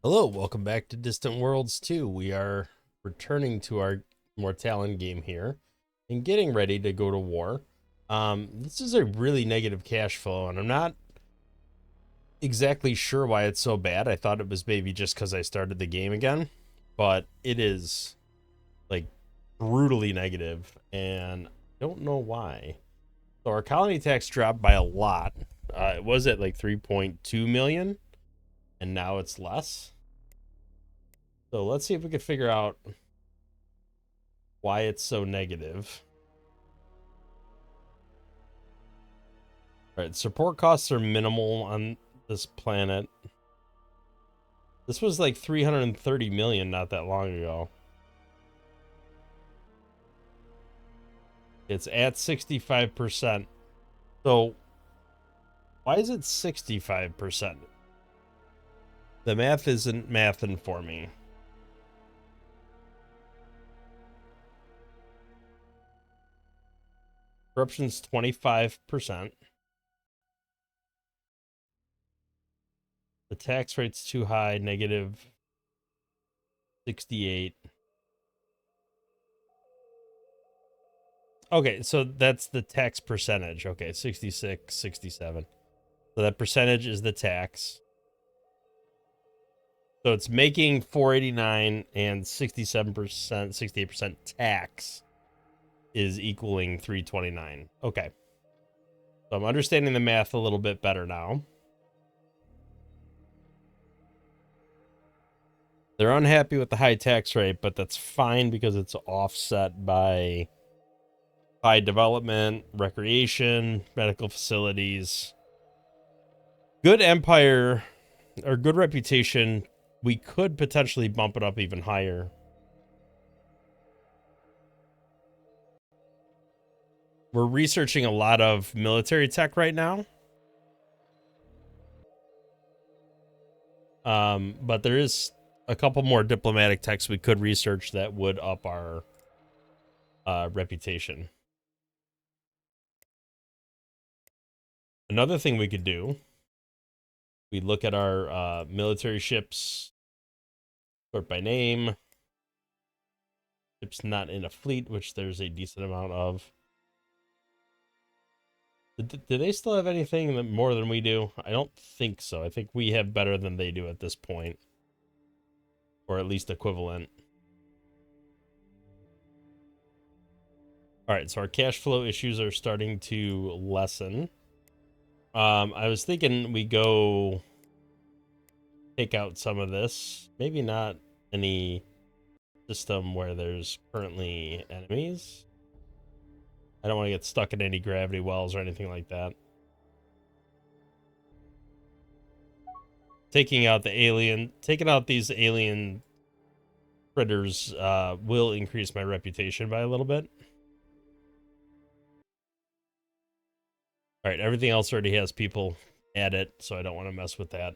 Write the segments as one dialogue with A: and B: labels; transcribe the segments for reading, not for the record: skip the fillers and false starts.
A: Hello, welcome back to Distant Worlds 2. We are returning to our Mortalen game here and getting ready to go to war. This is a really negative cash flow, and I'm not exactly sure why it's so bad. I thought it was maybe just because I started the game again, but it is like brutally negative, and I don't know why. So our colony tax dropped by a lot. It was at like 3.2 million, and now it's less. So let's see if we can figure out why it's so negative. All right, support costs are minimal on this planet. This was like 330 million not that long ago. It's at 65%. So why is it 65%? The math isn't mathing for me. Corruption's 25%. The tax rate's too high, negative 68. Okay, so that's the tax percentage. Okay, 66, 67. So that percentage is the tax. So it's making 489 and 67%, 68% tax is equaling 329. Okay. So I'm understanding the math a little bit better now. They're unhappy with the high tax rate, but that's fine because it's offset by high development, recreation, medical facilities. Good empire or good reputation, we could potentially bump it up even higher. We're researching a lot of military tech right now. But there is a couple more diplomatic texts we could research that would up our reputation. Another thing we could do, we look at our military ships, sort by name, ships not in a fleet, which there's a decent amount of. Do they still have anything that more than we do? I don't think so. I think we have better than they do at this point, or at least equivalent. All right, so our cash flow issues are starting to lessen. I was thinking we go take out some of this. Maybe not any system where there's currently enemies. I don't want to get stuck in any gravity wells or anything like that. Taking out these alien critters will increase my reputation by a little bit. All right, everything else already has people at it, so I don't want to mess with that.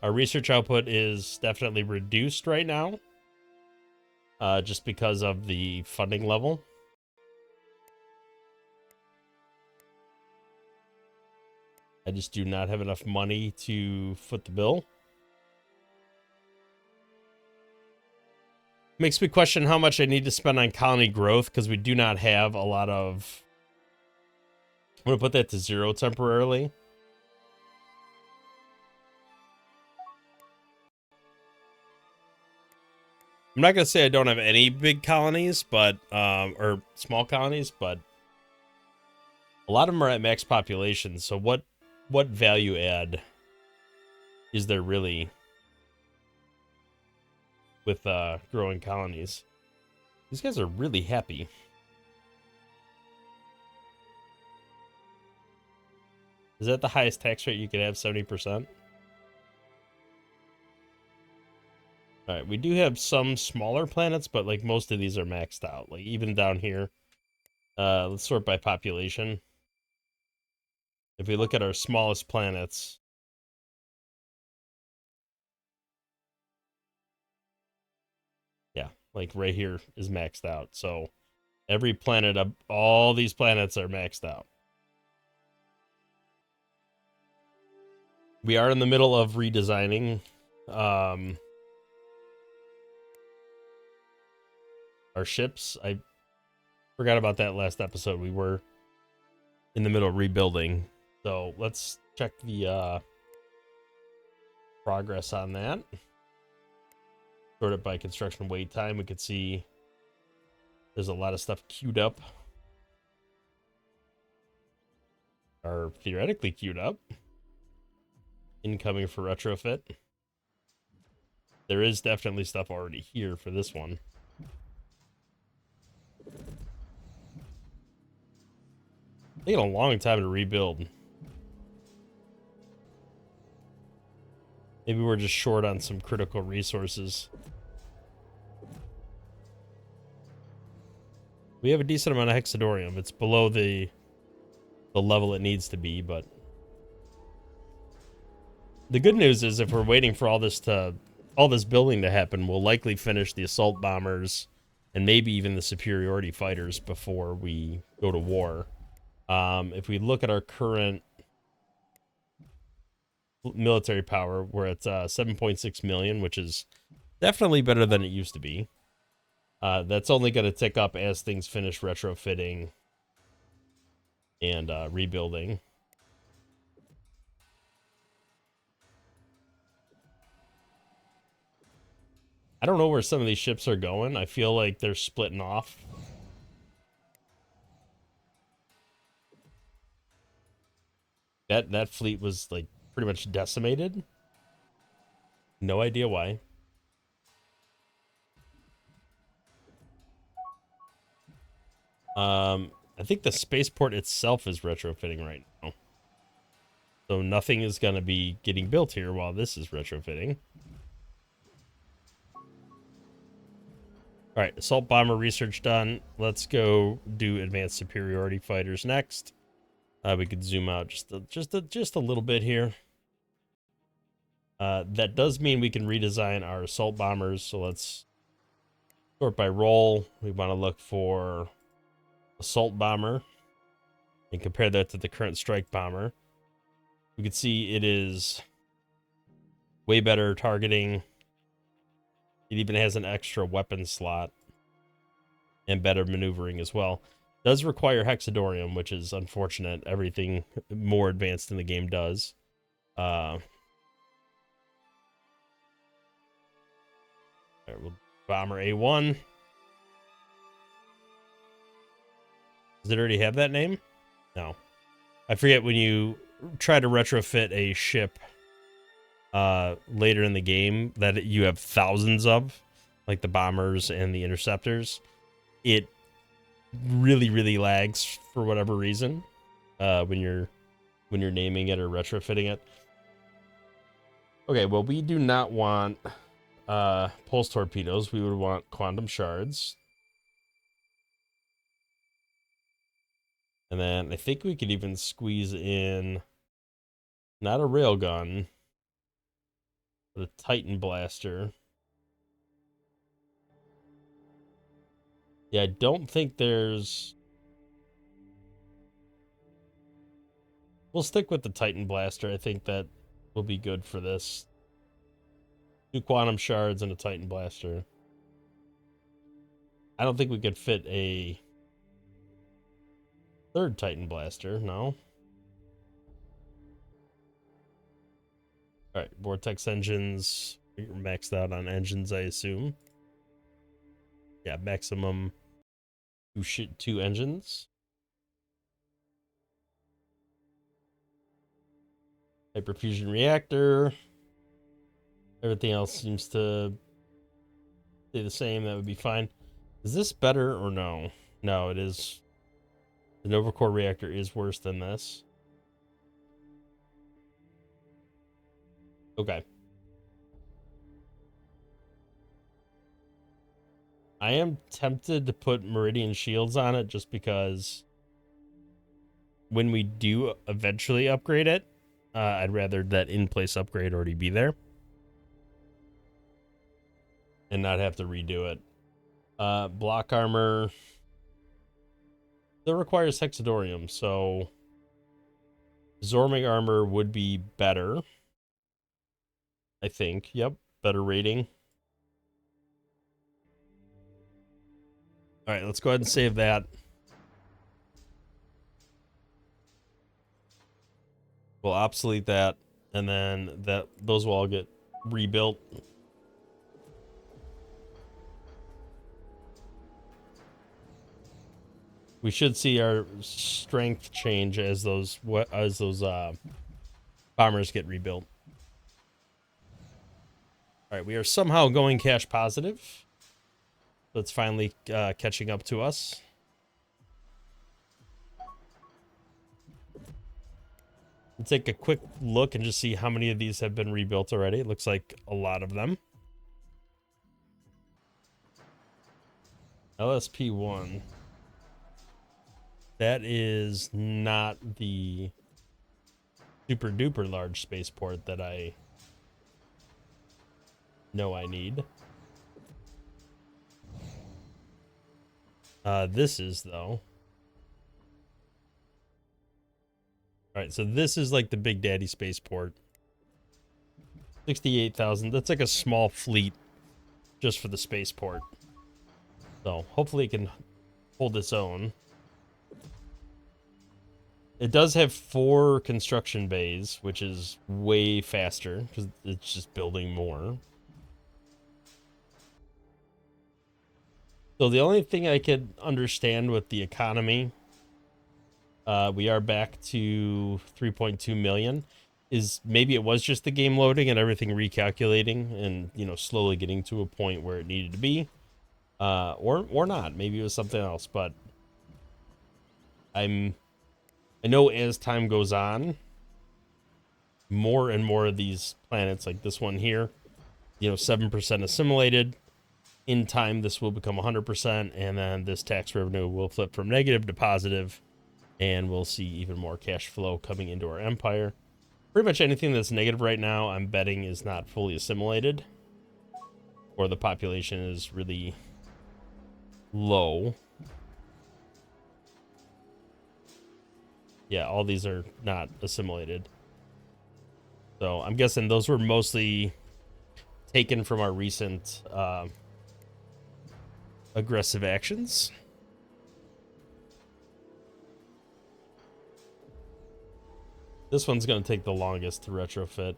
A: Our research output is definitely reduced right now, just because of the funding level. I just do not have enough money to foot the bill. Makes me question how much I need to spend on colony growth because we do not have a lot of. I'm going to put that to 0 temporarily. I'm not going to say I don't have any big colonies, but or small colonies, but a lot of them are at max population. So what value add is there really with growing colonies? These guys are really happy. Is that the highest tax rate you could have, 70%? All right, we do have some smaller planets, but like most of these are maxed out. Like even down here, let's sort by population. If we look at our smallest planets, yeah, like right here is maxed out. So every planet, all these planets are maxed out. We are in the middle of redesigning our ships. I forgot about that last episode. We were in the middle of rebuilding. So let's check the progress on that. Sort it by construction wait time. We could see there's a lot of stuff queued up. Or theoretically queued up. Incoming for retrofit. There is definitely stuff already here for this one. Taking a long time to rebuild. Maybe we're just short on some critical resources. We have a decent amount of hexadorium. It's below the level it needs to be, but the good news is if we're waiting for all this building to happen, we'll likely finish the assault bombers and maybe even the superiority fighters before we go to war. If we look at our current military power, we're at 7.6 million, which is definitely better than it used to be. That's only going to tick up as things finish retrofitting and rebuilding. I don't know where some of these ships are going. I feel like they're splitting off. That fleet was like pretty much decimated. No idea why. I think the spaceport itself is retrofitting right now. So nothing is going to be getting built here while this is retrofitting. All right, assault bomber research done. Let's go do advanced superiority fighters next. We could zoom out just a little bit here. That does mean we can redesign our assault bombers. So let's sort by role. We want to look for assault bomber and compare that to the current strike bomber. We can see it is way better targeting. It even has an extra weapon slot and better maneuvering as well. Does require hexadorium, which is unfortunate. Everything more advanced in the game does. All right, we'll bomber A1. Does it already have that name? No. I forget when you try to retrofit a ship later in the game that you have thousands of, like the bombers and the interceptors. It really lags for whatever reason when you're naming it or retrofitting it. Okay, well, we do not want pulse torpedoes. We would want quantum shards. And then I think we could even squeeze in not a railgun, but a Titan blaster. Yeah, I don't think there's... We'll stick with the Titan blaster. I think that will be good for this. 2 quantum shards and a Titan blaster. I don't think we could fit a 3rd Titan blaster, no. Alright, vortex engines. You're maxed out on engines, I assume. Yeah, maximum 2 engines. Hyperfusion reactor. Everything else seems to stay the same. That would be fine. Is this better or no? No, it is. The Nova Core reactor is worse than this. Okay. I am tempted to put Meridian shields on it just because when we do eventually upgrade it, I'd rather that in-place upgrade already be there and not have to redo it. Block armor that requires hexadorium, so Zorming armor would be better. I think. Yep, better rating. All right, let's go ahead and save that. We'll obsolete that, and then those will all get rebuilt. We should see our strength change as those bombers get rebuilt. All right, we are somehow going cash positive. That's finally catching up to us. Let's take a quick look and just see how many of these have been rebuilt already. It looks like a lot of them. LSP-1. That is not the super duper large spaceport that I know I need. This is, though. All right, so this is like the Big Daddy spaceport. 68,000. That's like a small fleet just for the spaceport. So hopefully it can hold its own. It does have 4 construction bays, which is way faster because it's just building more. So the only thing I could understand with the economy, we are back to 3.2 million, is maybe it was just the game loading and everything recalculating and, you know, slowly getting to a point where it needed to be. Or not. Maybe it was something else, but I know as time goes on, more and more of these planets, like this one here, you know, 7% assimilated. In time, this will become 100%, and then this tax revenue will flip from negative to positive, and we'll see even more cash flow coming into our empire. Pretty much anything that's negative right now, I'm betting, is not fully assimilated, or the population is really low. Yeah, all these are not assimilated. So I'm guessing those were mostly taken from our recent aggressive actions. This one's going to take the longest to retrofit.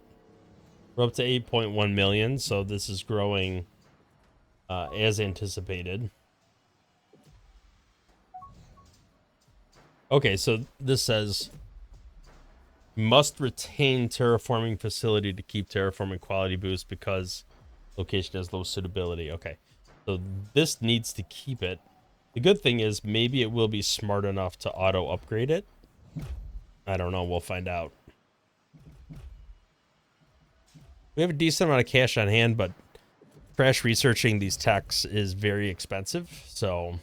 A: We're up to 8.1 million, so this is growing as anticipated. Okay, so this says must retain terraforming facility to keep terraforming quality boost because location has low suitability. Okay, so this needs to keep it. The good thing is maybe it will be smart enough to auto upgrade it. I don't know. We'll find out. We have a decent amount of cash on hand, but crash researching these techs is very expensive. So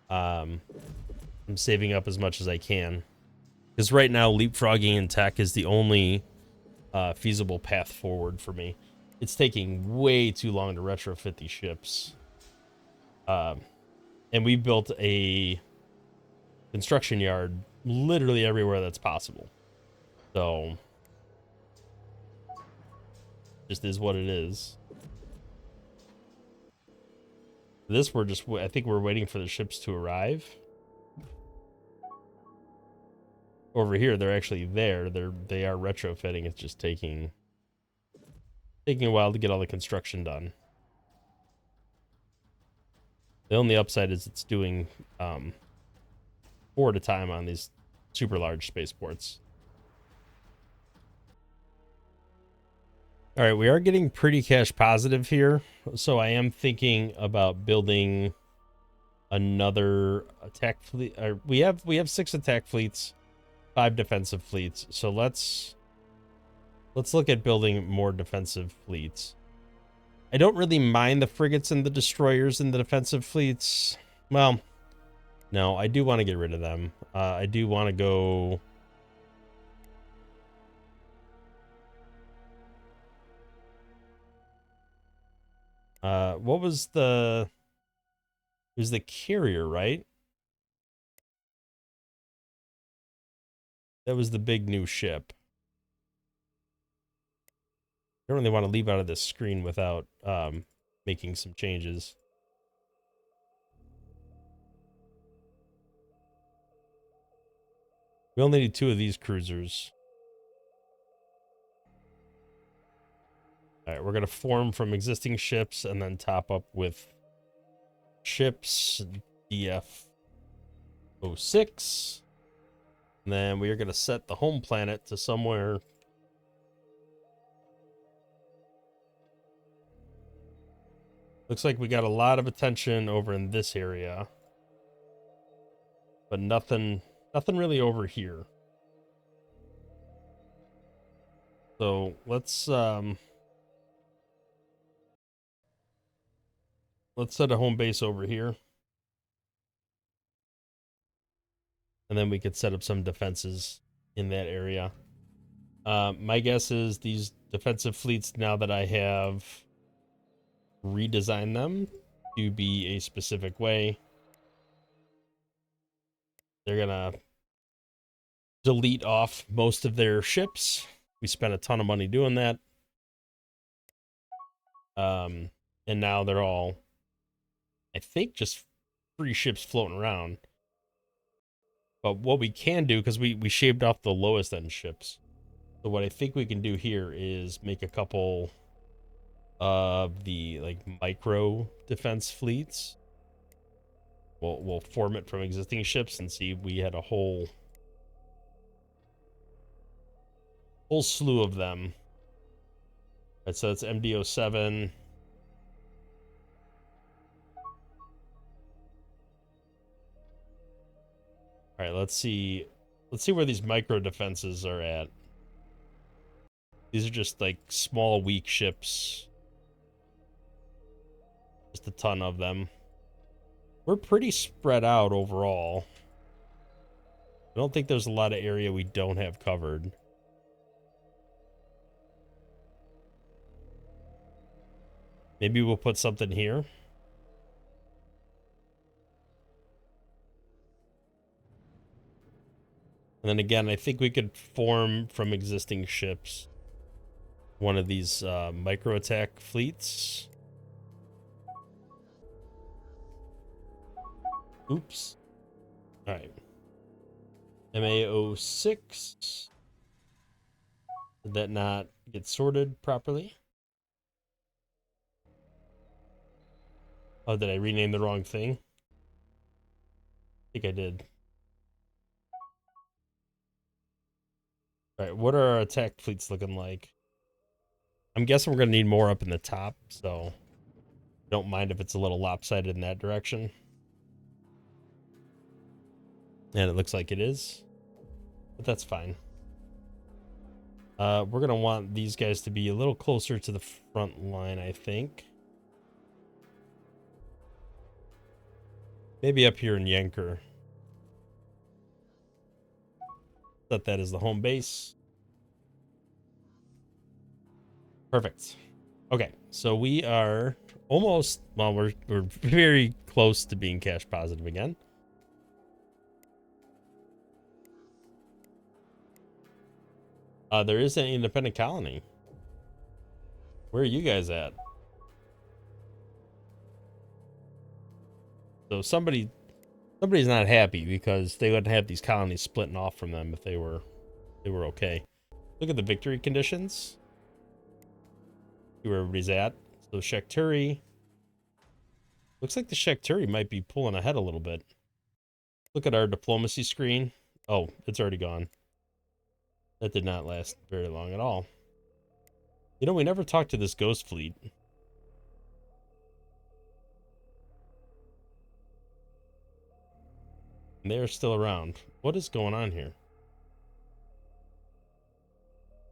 A: I'm saving up as much as I can. Because right now, leapfrogging in tech is the only feasible path forward for me. It's taking way too long to retrofit these ships. And we built a construction yard literally everywhere that's possible. So, just is what it is. This, I think we're waiting for the ships to arrive. Over here, they're actually there. They are retrofitting. It's just taking a while to get all the construction done. The only upside is it's doing 4 at a time on these super large spaceports. All right, we are getting pretty cash positive here, so I am thinking about building another attack fleet. We have 6 attack fleets, 5 defensive fleets. So let's look at building more defensive fleets. I don't really mind the frigates and the destroyers in the defensive fleets. Well, no, I do want to get rid of them. I do want to go. What was the? It was the carrier, right? That was the big new ship. don't really want to leave out of this screen without making some changes. We only need 2 of these cruisers. All right, we're going to form from existing ships and then top up with ships DF-06. And then we are going to set the home planet to somewhere. Looks like we got a lot of attention over in this area, but nothing really over here. So let's set a home base over here. And then we could set up some defenses in that area. My guess is these defensive fleets, now that I have redesigned them to be a specific way, they're gonna delete off most of their ships. We spent a ton of money doing that. And now they're all, I think, just free ships floating around. But what we can do, because we shaved off the lowest end ships, so what I think we can do here is make a couple of the like micro defense fleets. We'll form it from existing ships and see if we had a whole slew of them. All right, so it's MD-07. All right, let's see where these micro defenses are at. These are just like small, weak ships. Just a ton of them. We're pretty spread out overall. I don't think there's a lot of area we don't have covered. Maybe we'll put something here. And then again, I think we could form from existing ships one of these micro attack fleets. Oops. All right. MA-06. Did that not get sorted properly? Oh, did I rename the wrong thing? I think I did. All right, what are our attack fleets looking like? I'm guessing we're going to need more up in the top, so don't mind if it's a little lopsided in that direction. And it looks like it is, but that's fine. We're going to want these guys to be a little closer to the front line, I think. Maybe up here in Yanker. Set that as the home base. Perfect. Okay, so we are almost, well, we're very close to being cash positive again. There is an independent colony. Where are you guys at? So somebody's not happy because they wouldn't have these colonies splitting off from them if they were okay. Look at the victory conditions. See where everybody's at. So Shakturi. Looks like the Shakturi might be pulling ahead a little bit. Look at our diplomacy screen. Oh, it's already gone. That did not last very long at all. You know, we never talked to this ghost fleet. And they're still around. What is going on here?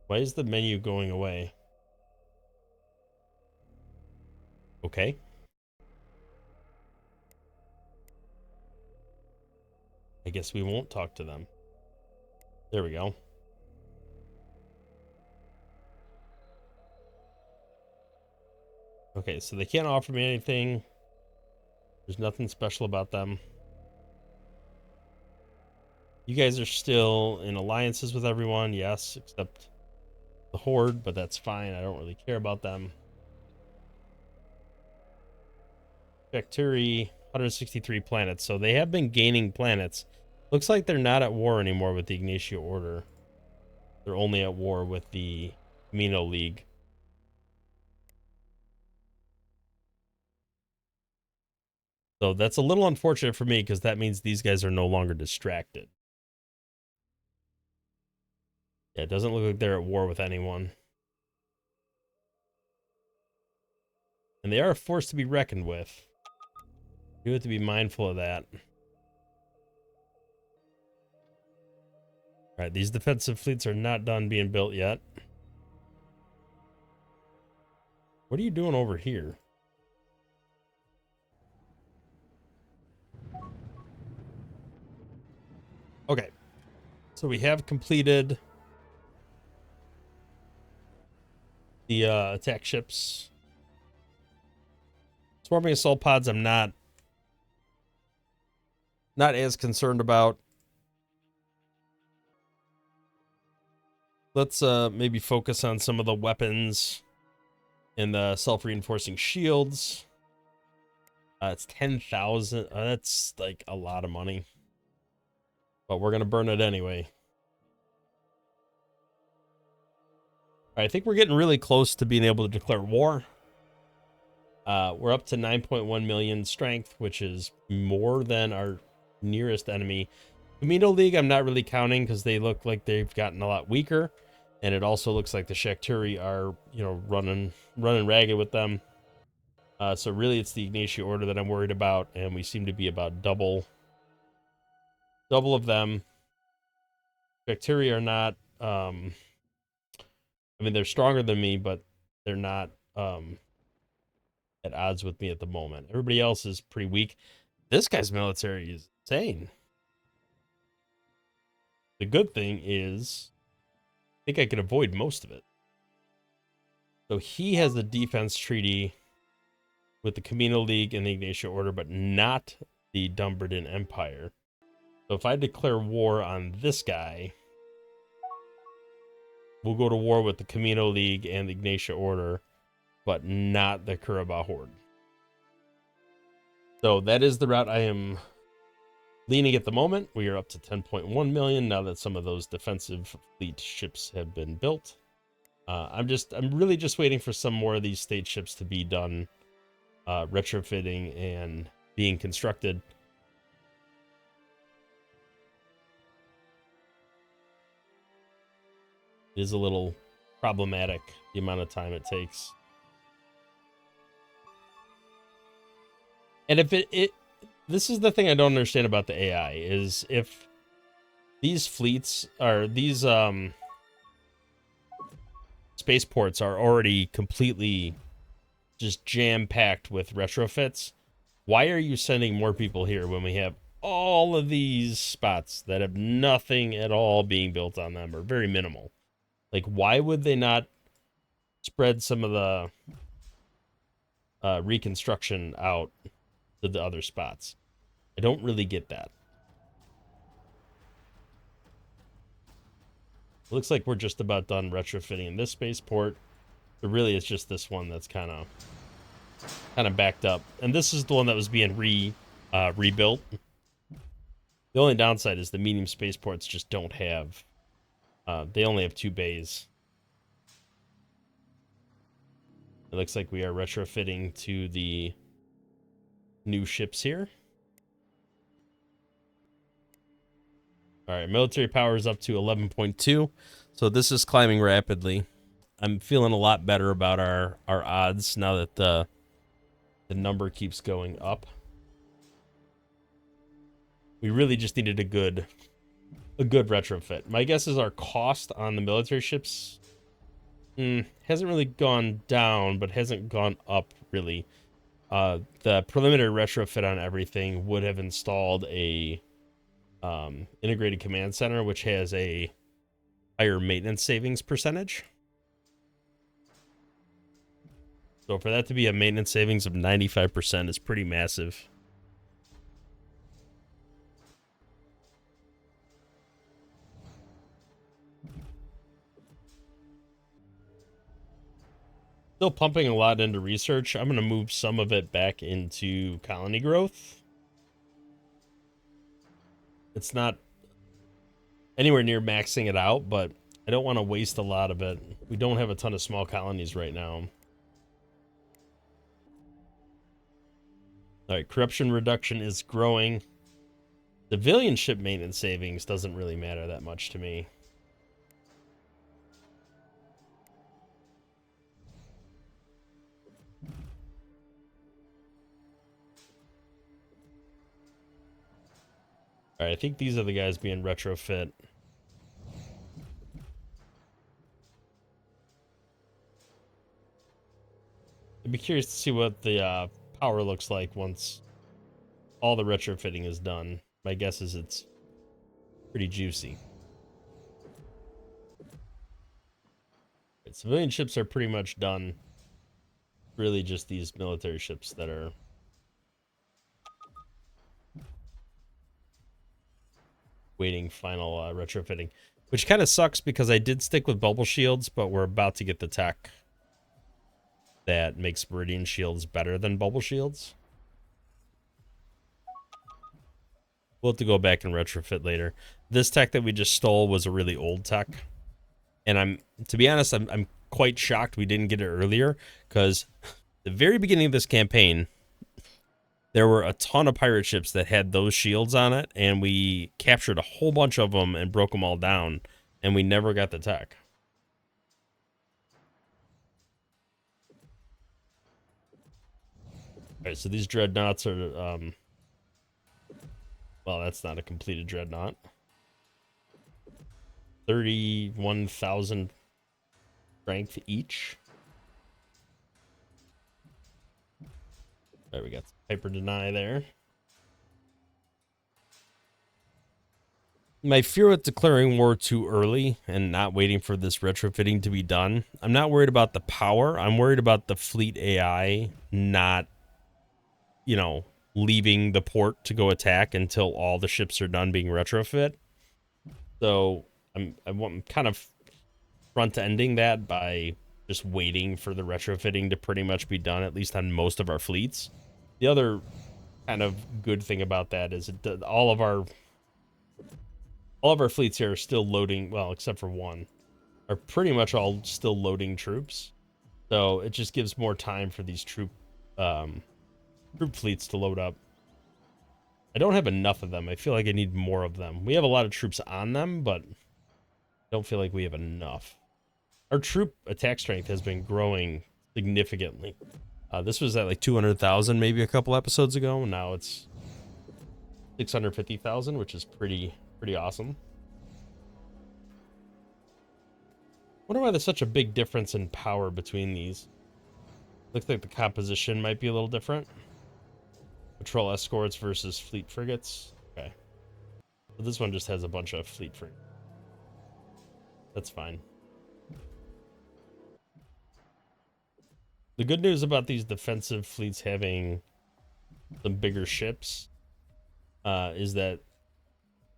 A: Why is the menu going away? Okay. I guess we won't talk to them. There we go. Okay, so they can't offer me anything. There's nothing special about them. You guys are still in alliances with everyone, yes, except the Horde, but that's fine. I don't really care about them. Shakturi, 163 planets. So they have been gaining planets. Looks like they're not at war anymore with the Ignatia Order. They're only at war with the Camino League. So that's a little unfortunate for me because that means these guys are no longer distracted. Yeah, it doesn't look like they're at war with anyone. And they are a force to be reckoned with. You have to be mindful of that. All right, these defensive fleets are not done being built yet. What are you doing over here? Okay, so we have completed the attack ships. Swarming assault pods I'm not as concerned about. Let's maybe focus on some of the weapons and the self-reinforcing shields. It's 10,000. That's like a lot of money. But we're going to burn it anyway. All right, I think we're getting really close to being able to declare war. We're up to 9.1 million strength, which is more than our nearest enemy. Camino League, I'm not really counting because they look like they've gotten a lot weaker. And it also looks like the Shakturi are, running ragged with them. So really it's the Ignatia Order that I'm worried about, and we seem to be about double of them. Shakturi are not, they're stronger than me, but they're not at odds with me at the moment. Everybody else is pretty weak. This guy's military is insane. The good thing is, I think I could avoid most of it. So he has a defense treaty with the Camino League and the Ignatia Order, but not the Dumbarton Empire. So if I declare war on this guy, we'll go to war with the Camino League and the Ignatia Order, but not the Curabao Horde. So that is the route I am leaning at the moment. We are up to 10.1 million now that some of those defensive fleet ships have been built. I'm really just waiting for some more of these state ships to be done retrofitting and being constructed. It is a little problematic, the amount of time it takes. And if this is the thing I don't understand about the AI, is if these fleets are, these spaceports are already completely just jam-packed with retrofits, why are you sending more people here when we have all of these spots that have nothing at all being built on them, or very minimal? Like, why would they not spread some of the reconstruction out to the other spots? I don't really get that. It looks like we're just about done retrofitting this spaceport. But really, it's just this one that's kind of backed up. And this is the one that was being rebuilt. The only downside is the medium spaceports just don't have... they only have 2 bays. It looks like we are retrofitting to the new ships here. All right, military power is up to 11.2. So this is climbing rapidly. I'm feeling a lot better about our odds now that the number keeps going up. We really just needed a good retrofit. My guess is our cost on the military ships hasn't really gone down, but hasn't gone up really. The preliminary retrofit on everything would have installed a integrated command center, which has a higher maintenance savings percentage. So for that to be a maintenance savings of 95% is pretty massive. Still pumping a lot into research. I'm going to move some of it back into colony growth. It's not anywhere near maxing it out, but I don't want to waste a lot of it. We don't have a ton of small colonies right now. All right, corruption reduction is growing. Civilian ship maintenance savings doesn't really matter that much to me. All right, I think these are the guys being retrofit. I'd be curious to see what the power looks like once all the retrofitting is done. My guess is it's pretty juicy. Right, civilian ships are pretty much done. Really just these military ships that are waiting final retrofitting, which kind of sucks because I did stick with bubble shields, but we're about to get the tech that makes Meridian shields better than bubble shields. We'll have to go back and retrofit later. This tech that we just stole was a really old tech, and to be honest, I'm quite shocked we didn't get it earlier, because the very beginning of this campaign, there were a ton of pirate ships that had those shields on it, and we captured a whole bunch of them and broke them all down, and we never got the tech. All right, so these dreadnoughts are, well, that's not a completed dreadnought. 31,000 strength each. There we got hyper deny there. My fear with declaring war too early and not waiting for this retrofitting to be done, I'm not worried about the power. I'm worried about the fleet AI not, you know, leaving the port to go attack until all the ships are done being retrofit. So I'm kind of front-ending that by just waiting for the retrofitting to pretty much be done, at least on most of our fleets. The other kind of good thing about that is all of our fleets here are still loading, well, except for one, are pretty much all still loading troops. So it just gives more time for these troop fleets to load up. I don't have enough of them. I feel like I need more of them. We have a lot of troops on them, but I don't feel like we have enough. Our troop attack strength has been growing significantly. This was at like 200,000 maybe a couple episodes ago. Now it's 650,000, which is pretty awesome. Wonder why there's such a big difference in power between these. Looks like the composition might be a little different. Patrol escorts versus fleet frigates. Okay. So this one just has a bunch of fleet frigates. That's fine. The good news about these defensive fleets having some bigger ships is that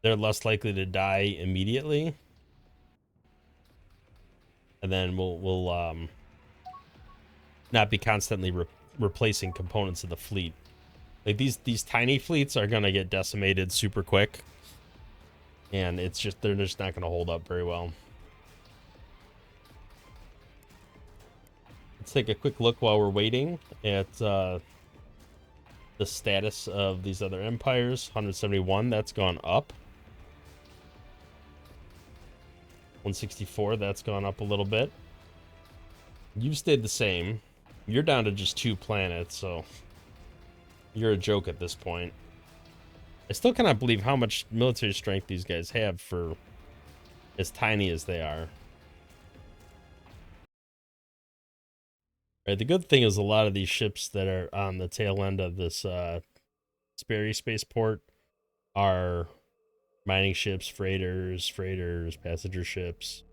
A: they're less likely to die immediately. And then we'll not be constantly replacing components of the fleet. Like these tiny fleets are gonna get decimated super quick, and they're just not gonna hold up very well. Let's take a quick look while we're waiting at the status of these other empires. 171, that's gone up. 164, that's gone up a little bit. You've stayed the same. You're down to just 2 planets, so you're a joke at this point. I still cannot believe how much military strength these guys have for as tiny as they are. Right, the good thing is a lot of these ships that are on the tail end of this Sperry spaceport are mining ships, freighters, passenger ships.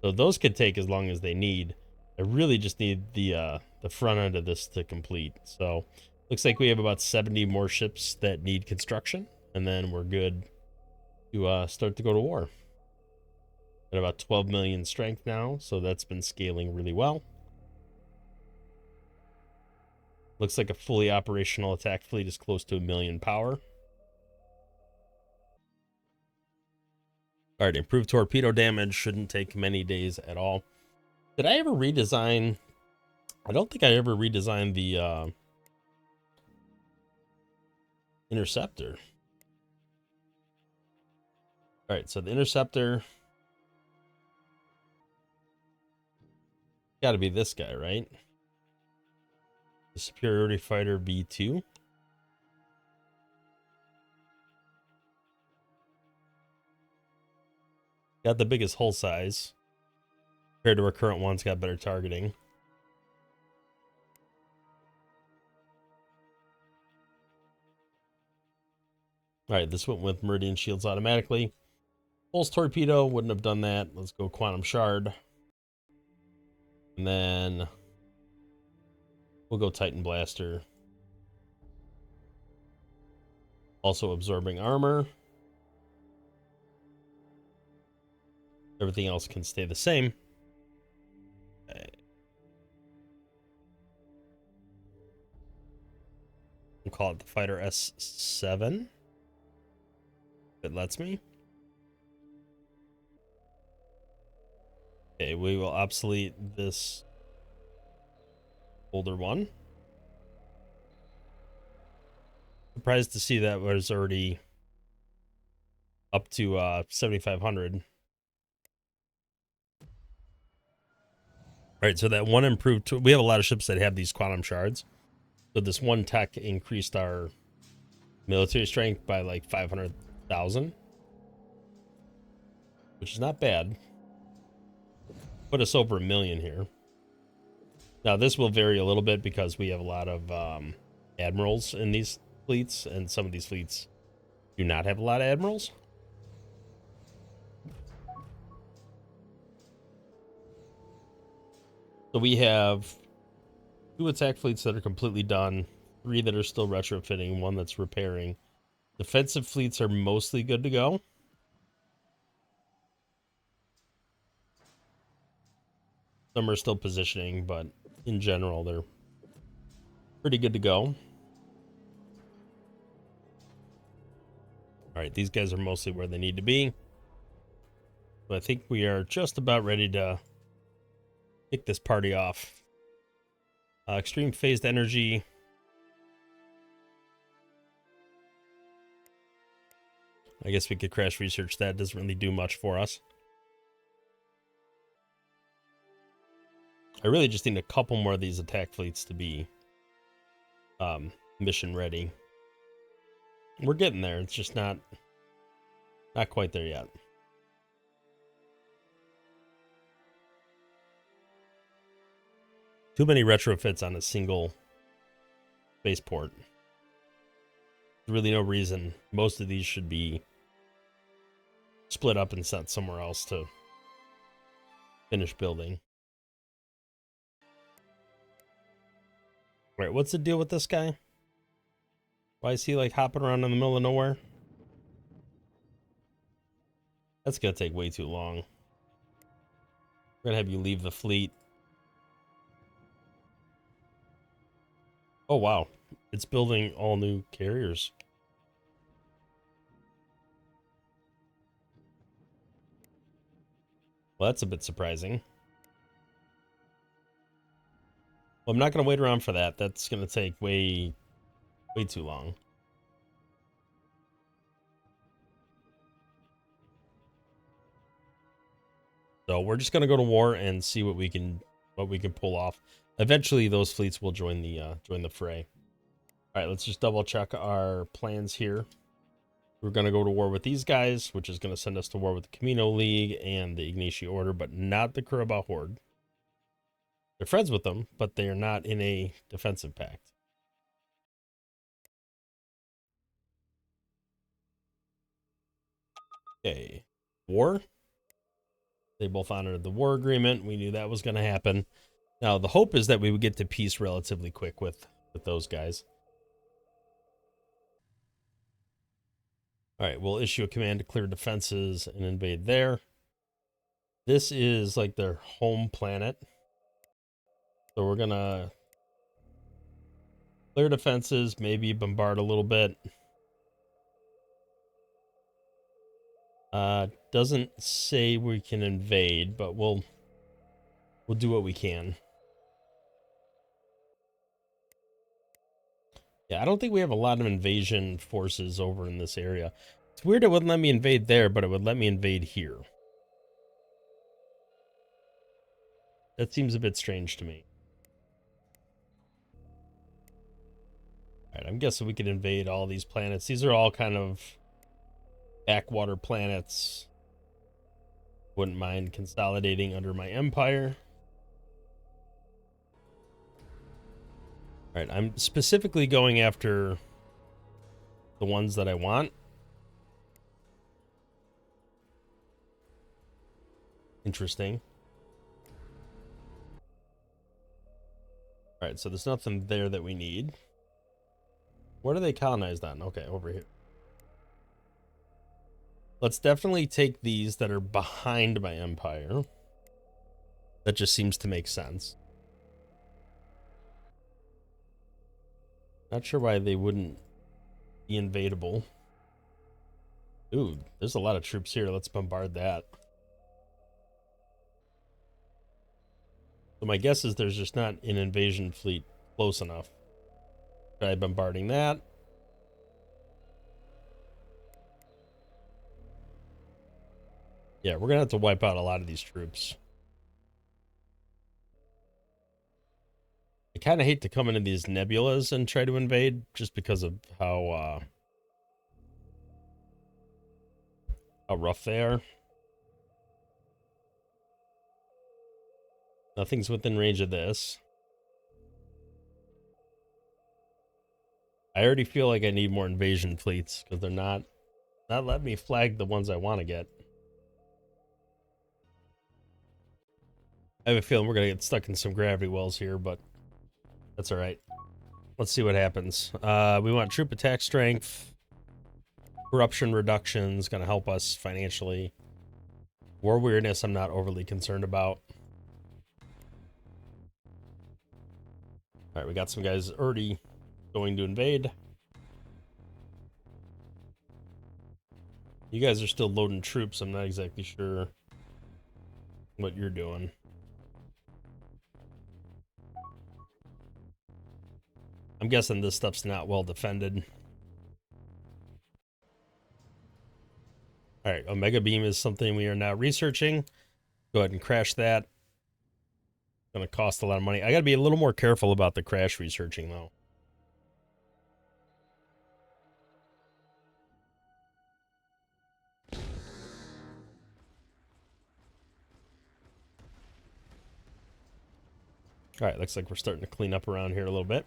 A: So those could take as long as they need. I really just need the front end of this to complete. So looks like we have about 70 more ships that need construction, and then we're good to start to go to war. Got about 12 million strength now, so that's been scaling really well. Looks like a fully operational attack fleet is close to 1 million power. All right, improved torpedo damage shouldn't take many days at all. Did I ever redesign? I don't think I ever redesigned the interceptor. All right, so the interceptor got to be this guy, right? The superiority fighter V2. Got the biggest hull size compared to our current ones. Got better targeting. All right, this went with Meridian Shields automatically. Pulse Torpedo wouldn't have done that. Let's go Quantum Shard. And then we'll go Titan Blaster. Also absorbing armor. Everything else can stay the same. Okay. We'll call it the Fighter S7. If it lets me. Okay, we will obsolete this older one. Surprised to see that was already up to 7,500. All right, so that one improved. We have a lot of ships that have these quantum shards. So this one tech increased our military strength by like 500,000, which is not bad. Put us over 1 million here. Now this will vary a little bit because we have a lot of admirals in these fleets, and some of these fleets do not have a lot of admirals. So we have 2 attack fleets that are completely done, 3 that are still retrofitting, 1 that's repairing. Defensive fleets are mostly good to go. Some are still positioning, but in general, they're pretty good to go. All right, these guys are mostly where they need to be. So I think we are just about ready to kick this party off. Extreme phased energy. I guess we could crash research that. Doesn't really do much for us. I really just need a couple more of these attack fleets to be mission ready. We're getting there. It's just not quite there yet. Too many retrofits on a single spaceport. There's really no reason. Most of these should be split up and sent somewhere else to finish building. All right, what's the deal with this guy? Why is he like hopping around in the middle of nowhere? That's gonna take way too long. We're gonna have you leave the fleet. Oh wow, it's building all new carriers. Well, that's a bit surprising. Well, I'm not gonna wait around for that. That's gonna take way too long. So we're just gonna go to war and see what we can pull off. Eventually, those fleets will join the fray. All right, let's just double check our plans here. We're gonna go to war with these guys, which is gonna send us to war with the Camino League and the Ignatia Order, but not the Curabao Horde. They're friends with them, but they are not in a defensive pact. Okay, war. They both honored the war agreement. We knew that was going to happen. Now, the hope is that we would get to peace relatively quick with those guys. All right, we'll issue a command to clear defenses and invade there. This is like their home planet. So we're going to Clear defenses, maybe bombard a little bit. Doesn't say we can invade, but we'll do what we can. Yeah, I don't think we have a lot of invasion forces over in this area. It's weird it wouldn't let me invade there, but it would let me invade here. That seems a bit strange to me. Alright, I'm guessing we can invade all these planets. These are all kind of backwater planets. Wouldn't mind consolidating under my empire. Alright, I'm specifically going after the ones that I want. Interesting. Alright, so there's nothing there that we need. What are they colonized on? Okay, over here. Let's definitely take these that are behind my empire. That just seems to make sense. Not sure why they wouldn't be invadable. Ooh, there's a lot of troops here. Let's bombard that. So my guess is there's just not an invasion fleet close enough. Try bombarding that. Yeah, we're gonna have to wipe out a lot of these troops. I kind of hate to come into these nebulas and try to invade just because of how rough they are. Nothing's within range of this. I already feel like I need more invasion fleets because they're not letting me flag the ones I want to get. I have a feeling we're gonna get stuck in some gravity wells here, but that's all right. Let's see what happens. We want troop attack strength. Corruption reduction is gonna help us financially. War weirdness I'm not overly concerned about. Alright, we got some guys already going to invade. You guys are still loading troops. I'm not exactly sure what you're doing. I'm guessing this stuff's not well defended. Alright, Omega Beam is something we are now researching. Go ahead and crash that. Gonna cost a lot of money. I gotta be a little more careful about the crash researching though. Alright, looks like we're starting to clean up around here a little bit.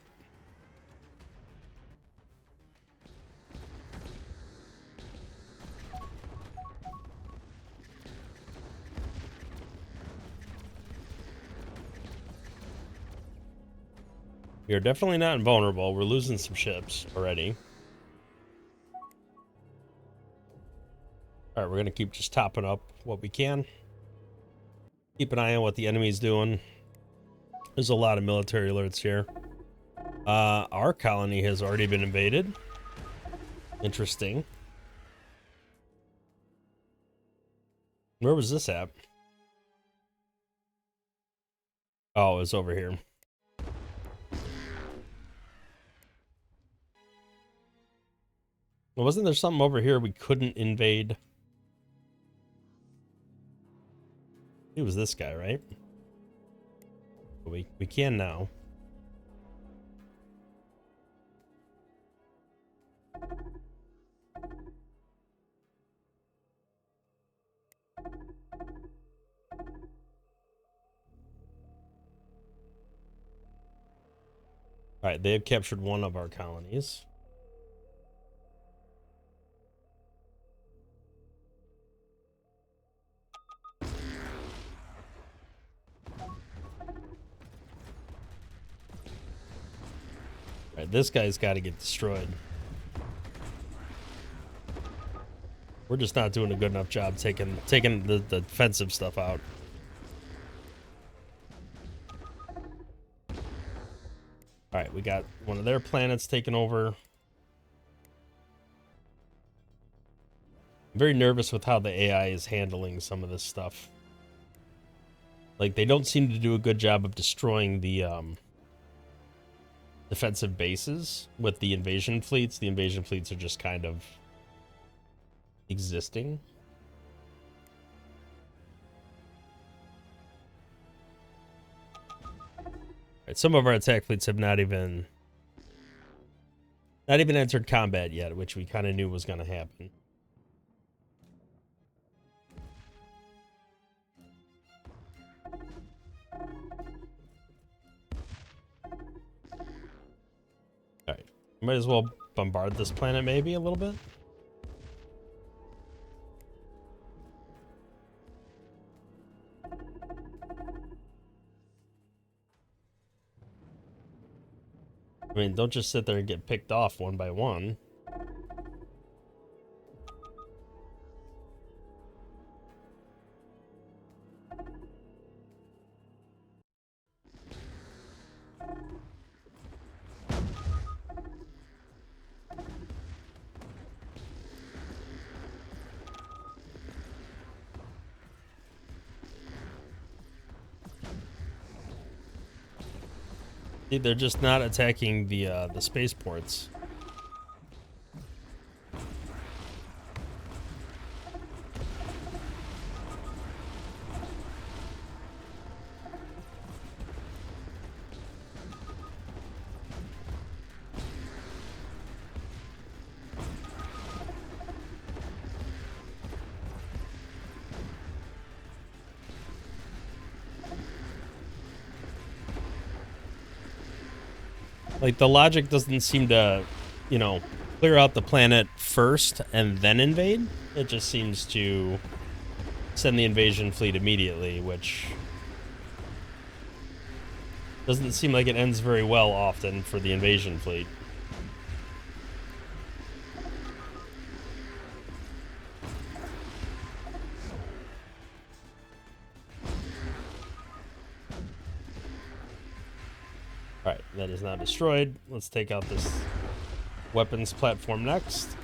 A: We are definitely not invulnerable. We're losing some ships already. Alright, we're gonna keep just topping up what we can. Keep an eye on what the enemy's doing. There's a lot of military alerts here. Our colony has already been invaded. Interesting. Where was this at? Oh, it was over here. Well, wasn't there something over here we couldn't invade? It was this guy, right? But we can now. Alright, they have captured one of our colonies. Alright, this guy's got to get destroyed. We're just not doing a good enough job taking the defensive stuff out. All right, we got one of their planets taken over. I'm very nervous with how the AI is handling some of this stuff. Like, they don't seem to do a good job of destroying the defensive bases with the invasion fleets. The invasion fleets are just kind of existing. Right, some of our attack fleets have not even entered combat yet, which we kind of knew was going to happen. All right, might as well bombard this planet maybe a little bit. I mean, don't just sit there and get picked off one by one. See, they're just not attacking the spaceports. Like, the logic doesn't seem to, you know, clear out the planet first and then invade. It just seems to send the invasion fleet immediately, which doesn't seem like it ends very well often for the invasion fleet. Alright, that is now destroyed. Let's take out this weapons platform next.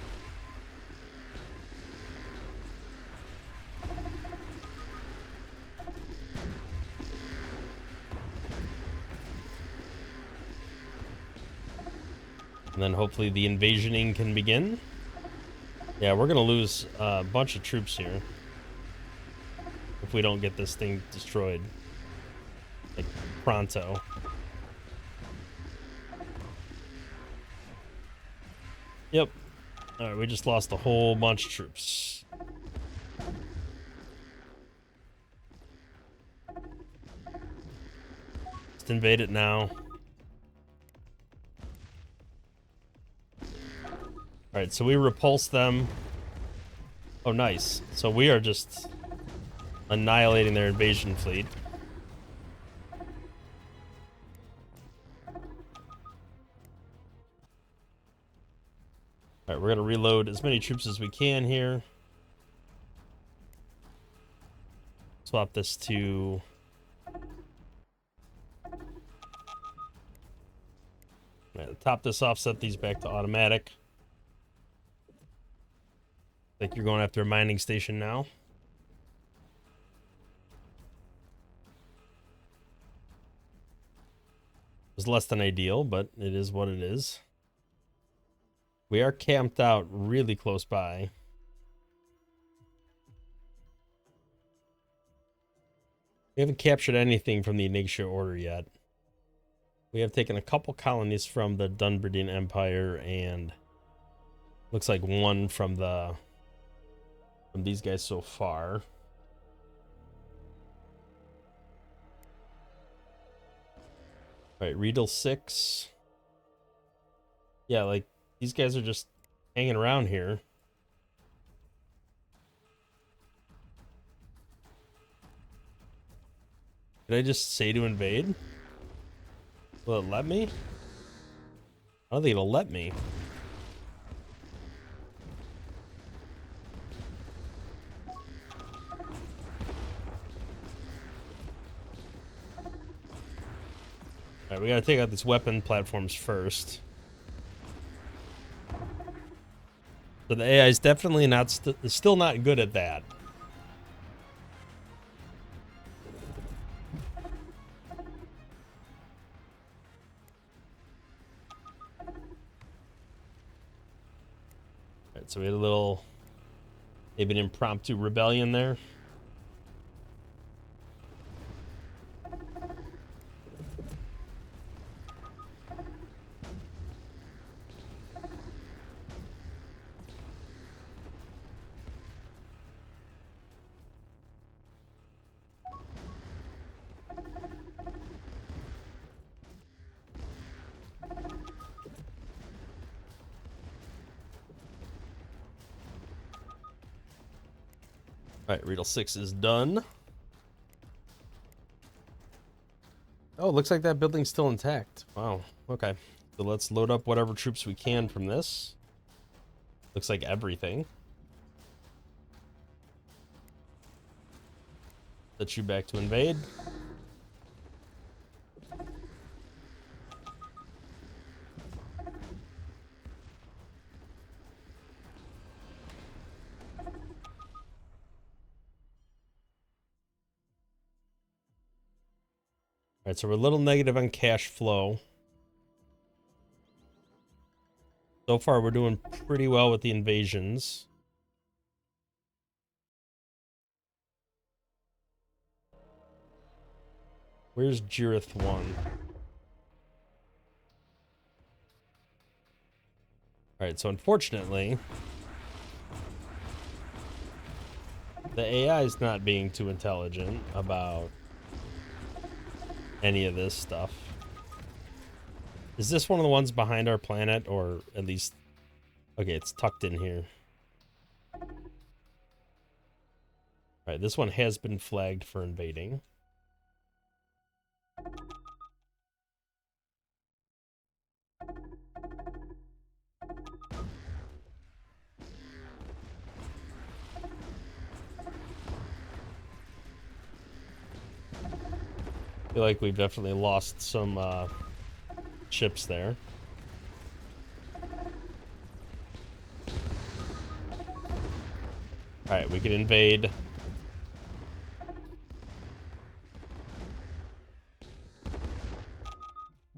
A: And then hopefully the invasioning can begin. Yeah, we're going to lose a bunch of troops here if we don't get this thing destroyed. Like, pronto. Yep. Alright, we just lost a whole bunch of troops. Just invade it now. Alright, so we repulse them. Oh, nice. So we are just annihilating their invasion fleet. Alright, we're going to reload as many troops as we can here. Swap this to... Alright, top this off, set these back to automatic. Like you're going after a mining station now. It was less than ideal, but it is what it is. We are camped out really close by. We haven't captured anything from the Initia Order yet. We have taken a couple colonies from the Dunbridine Empire and looks like one from these guys so far. All right, Riedel 6. Yeah, like these guys are just hanging around here. Did I just say to invade? Will it let me? I don't think it'll let me. All right, we gotta take out these weapon platforms first. So the AI is definitely not still not good at that. All right, so we had a little, maybe an impromptu rebellion there. All right, Riedel 6 is done. Oh, looks like that building's still intact. Wow, okay. So let's load up whatever troops we can from this. Looks like everything. Set you back to invade. All right, so we're a little negative on cash flow. So far, we're doing pretty well with the invasions. Where's Jirith 1? All right, so unfortunately, the AI is not being too intelligent about any of this stuff. Is this one of the ones behind our planet, or at least... Okay, it's tucked in here. All right, this one has been flagged for invading. I feel like we've definitely lost some ships there. Alright, we can invade.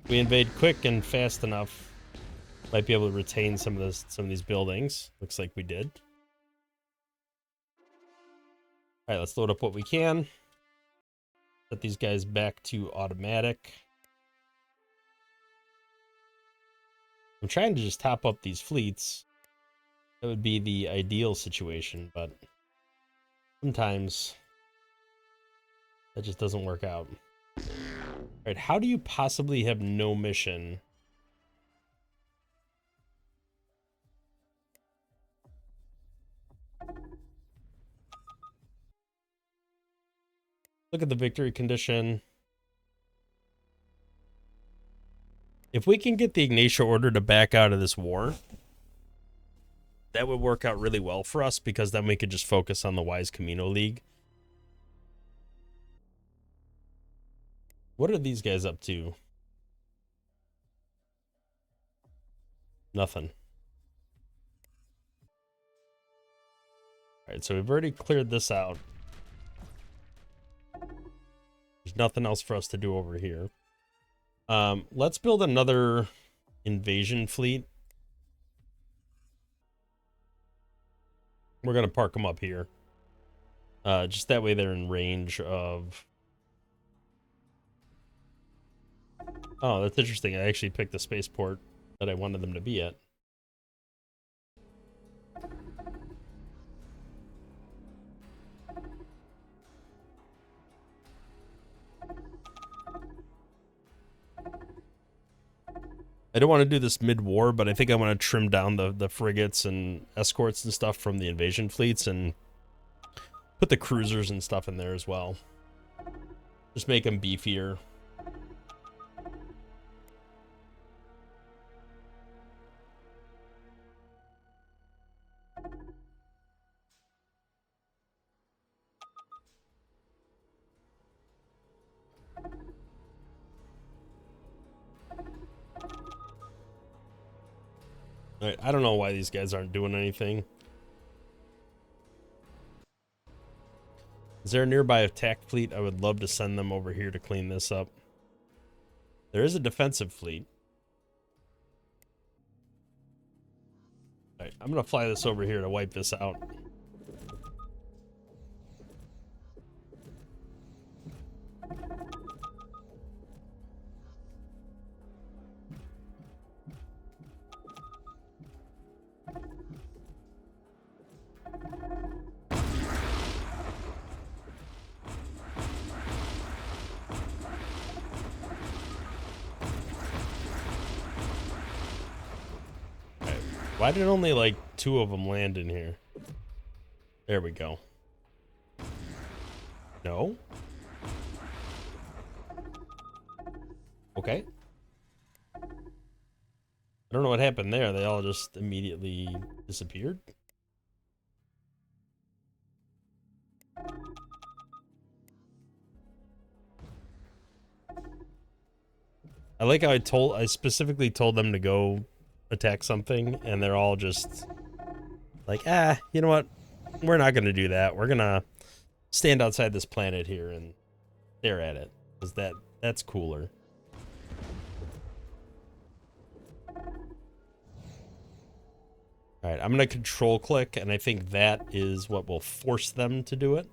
A: We invade quick and fast enough. Might be able to retain some of these buildings. Looks like we did. Alright, let's load up what we can. Set these guys back to automatic. I'm trying to just top up these fleets. That would be the ideal situation, but sometimes that just doesn't work out. Alright, how do you possibly have no mission? Look at the victory condition. If we can get the Ignatia Order to back out of this war, that would work out really well for us, because then we could just focus on the Wise Camino League. What are these guys up to? Nothing. Alright, so we've already cleared this out. There's nothing else for us to do over here. Let's build another invasion fleet. We're going to park them up here. Just that way they're in range of... Oh, that's interesting. I actually picked the spaceport that I wanted them to be at. I don't want to do this mid-war, but I think I want to trim down the frigates and escorts and stuff from the invasion fleets and put the cruisers and stuff in there as well. Just make them beefier. Alright, I don't know why these guys aren't doing anything. Is there a nearby attack fleet? I would love to send them over here to clean this up. There is a defensive fleet. Alright, I'm gonna fly this over here to wipe this out. Why did only like 2 of them land in here? There we go. No? Okay. I don't know what happened there. They all just immediately disappeared. I like how I specifically told them to go attack something, and they're all just like, you know what? We're not gonna do that. We're gonna stand outside this planet here and stare at it. Because that's cooler. Alright, I'm gonna control click, and I think that is what will force them to do it.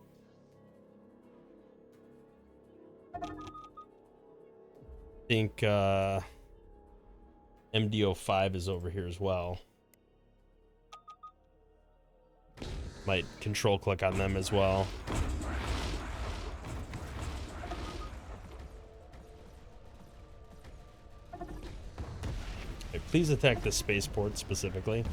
A: I think MDO5 is over here as well. Might control click on them as well. Okay, please attack the spaceport specifically.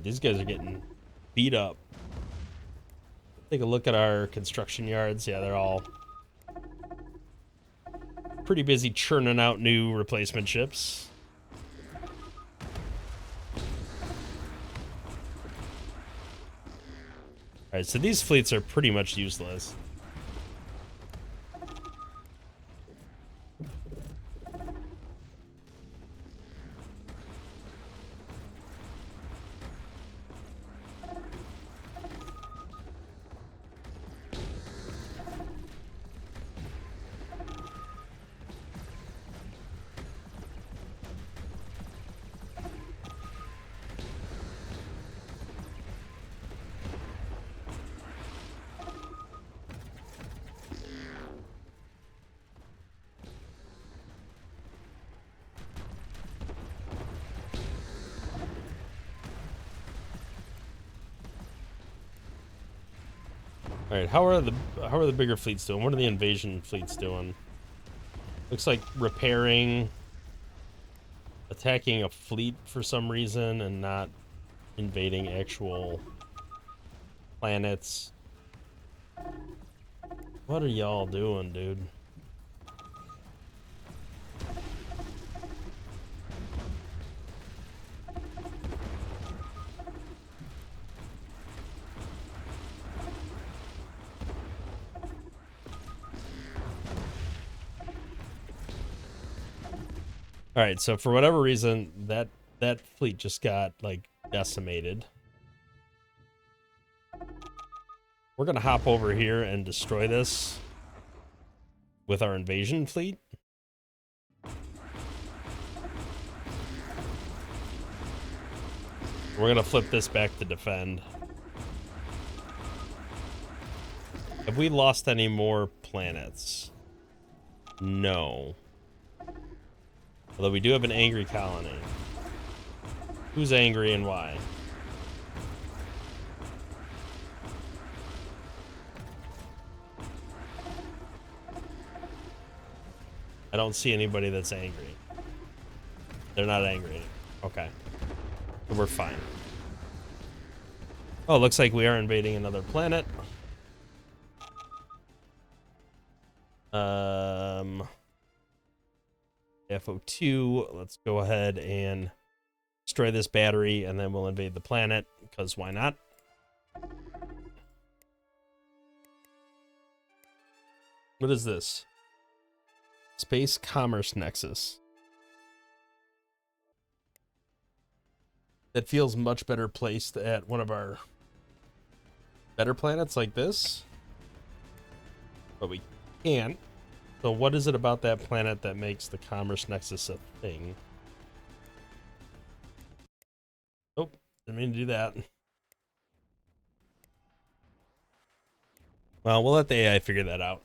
A: These guys are getting beat up. Take a look at our construction yards. Yeah, they're all pretty busy churning out new replacement ships. Alright, so these fleets are pretty much useless. All right, how are the bigger fleets doing? What are the invasion fleets doing? Looks like repairing, attacking a fleet for some reason, and not invading actual planets. What are y'all doing, dude? All right, so for whatever reason, that fleet just got like decimated. We're gonna hop over here and destroy this with our invasion fleet. We're gonna flip this back to defend. Have we lost any more planets? No. Although we do have an angry colony. Who's angry and why? I don't see anybody that's angry. They're not angry. Okay. So we're fine. Oh, looks like we are invading another planet. FO2, let's go ahead and destroy this battery, and then we'll invade the planet, because why not? What is this? Space Commerce Nexus. That feels much better placed at one of our better planets like this. But we can't. So what is it about that planet that makes the Commerce Nexus a thing? Oh, didn't mean to do that. Well, we'll let the AI figure that out.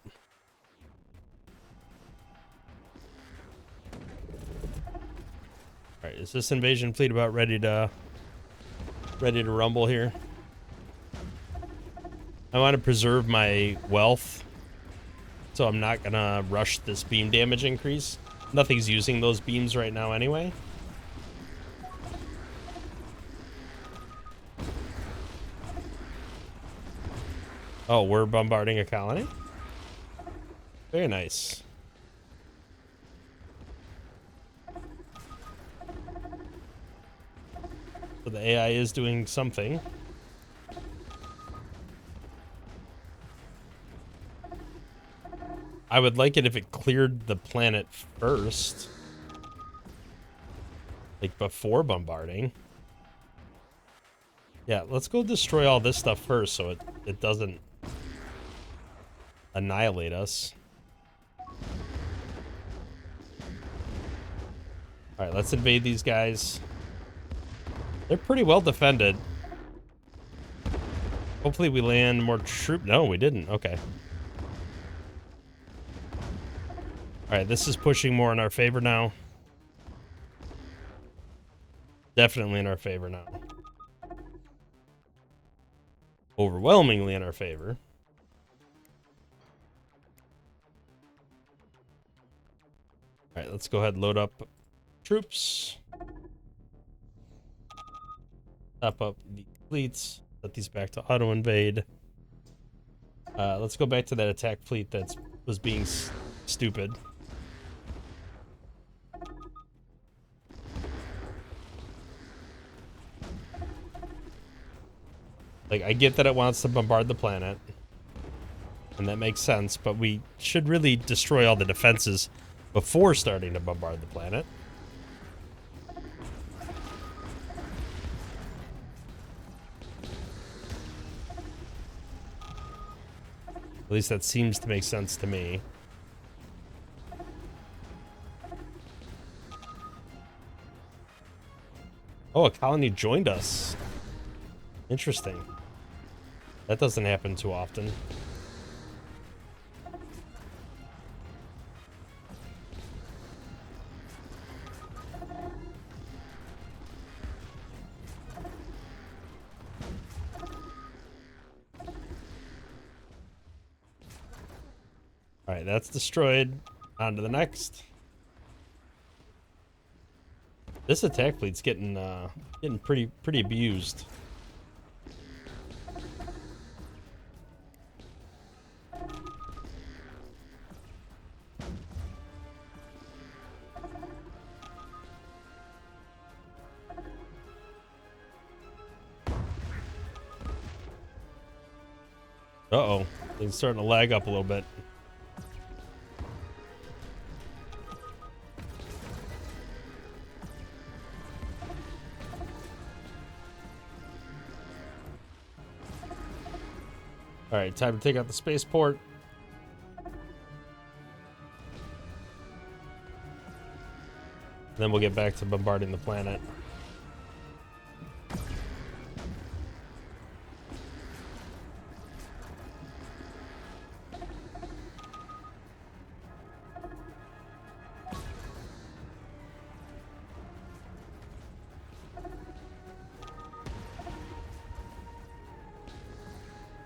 A: All right, is this invasion fleet about ready to rumble here? I want to preserve my wealth, so I'm not gonna rush this beam damage increase. Nothing's using those beams right now anyway. Oh, we're bombarding a colony? Very nice. So the AI is doing something. I would like it if it cleared the planet first. Like before bombarding. Yeah, let's go destroy all this stuff first so it doesn't annihilate us. Alright, let's invade these guys. They're pretty well defended. Hopefully we land more troop. No, we didn't. Okay. Alright, this is pushing more in our favor now. Definitely in our favor now. Overwhelmingly in our favor. Alright, let's go ahead and load up troops. Top up the fleets. Set these back to auto invade. Let's go back to that attack fleet that was being stupid. Like, I get that it wants to bombard the planet, and that makes sense, but we should really destroy all the defenses before starting to bombard the planet. At least that seems to make sense to me. Oh, a colony joined us. Interesting. That doesn't happen too often. All right, that's destroyed. On to the next. This attack fleet's getting pretty abused. Uh-oh. Things starting to lag up a little bit. All right, time to take out the spaceport. Then we'll get back to bombarding the planet.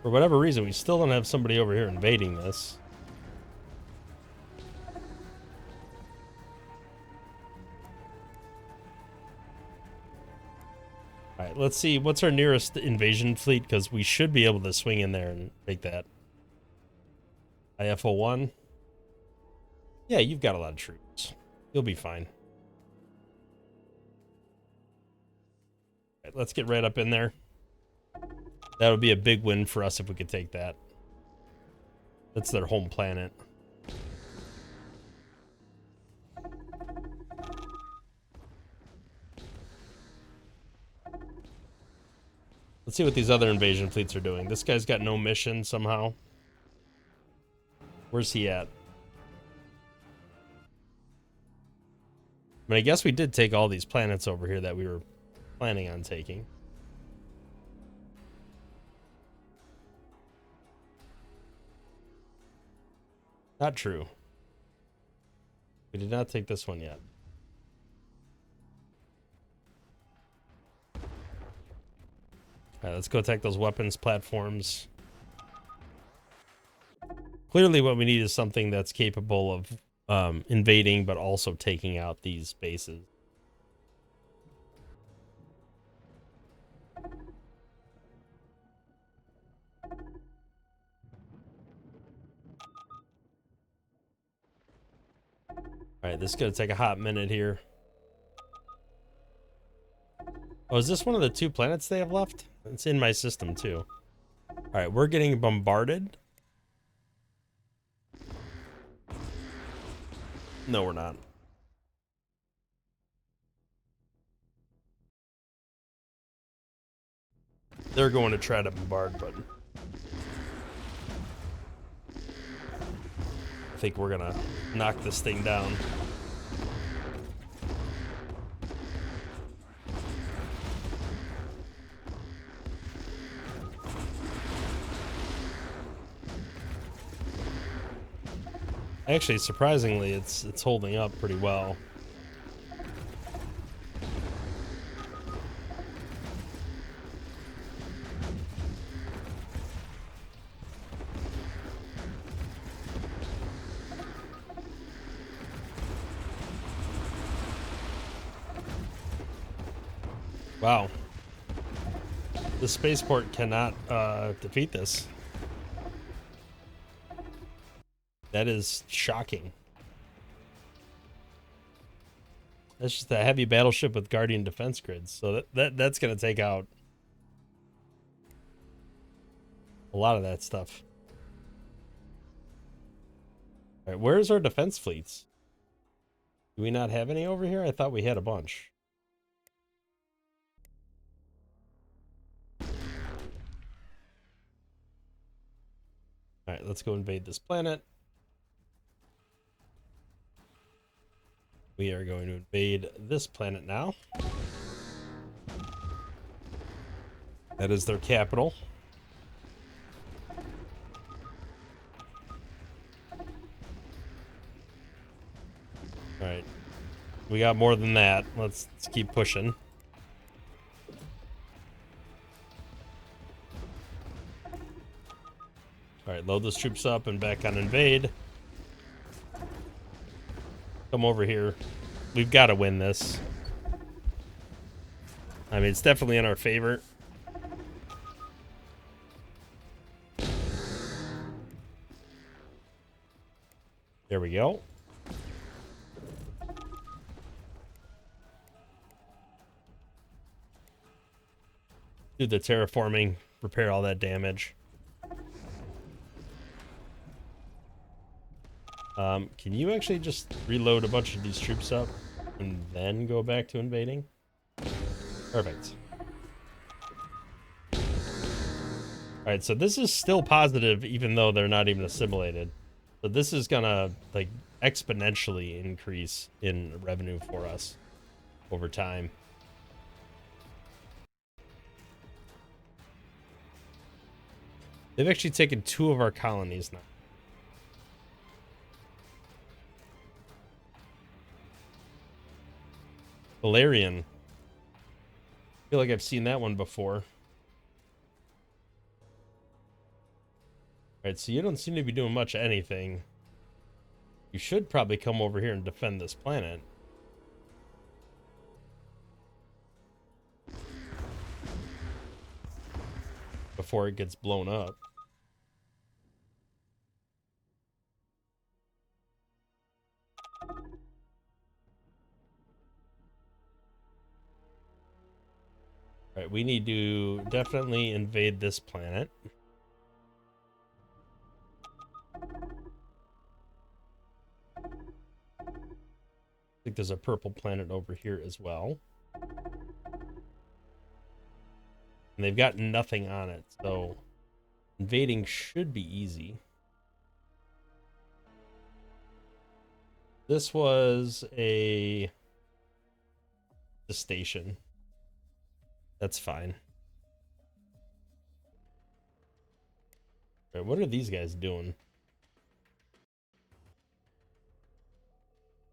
A: For whatever reason, we still don't have somebody over here invading this. All right, let's see. What's our nearest invasion fleet? Because we should be able to swing in there and take that. IFO-1. Yeah, you've got a lot of troops. You'll be fine. All right, let's get right up in there. That would be a big win for us if we could take that. That's their home planet. Let's see what these other invasion fleets are doing. This guy's got no mission somehow. Where's he at? I mean, I guess we did take all these planets over here that we were planning on taking. Not true. We did not take this one yet. All right, let's go attack those weapons platforms. Clearly what we need is something that's capable of invading, but also taking out these bases. All right, this is going to take a hot minute here. Oh, is this one of the 2 planets they have left? It's in my system, too. All right, we're getting bombarded. No, we're not. They're going to try to bombard, but I think we're going to knock this thing down. Actually, surprisingly, it's holding up pretty well. Wow. The spaceport cannot defeat this. That is shocking. That's just a heavy battleship with Guardian defense grids. So that's going to take out a lot of that stuff. All right, where's our defense fleets? Do we not have any over here? I thought we had a bunch. All right, let's go invade this planet. We are going to invade this planet now. That is their capital. All right. We got more than that. Let's keep pushing. All right, load those troops up and back on invade. Come over here. We've got to win this. I mean, it's definitely in our favor. There we go. Do the terraforming, repair all that damage. Can you actually just reload a bunch of these troops up and then go back to invading? Perfect. Alright, so this is still positive even though they're not even assimilated. So this is gonna like exponentially increase in revenue for us over time. They've actually taken 2 of our colonies now. Valerian. I feel like I've seen that one before. Alright, so you don't seem to be doing much of anything. You should probably come over here and defend this planet. before it gets blown up. All right, we need to definitely invade this planet. I think there's a purple planet over here as well. And they've got nothing on it, so invading should be easy. This was the station. That's fine. All right, what are these guys doing?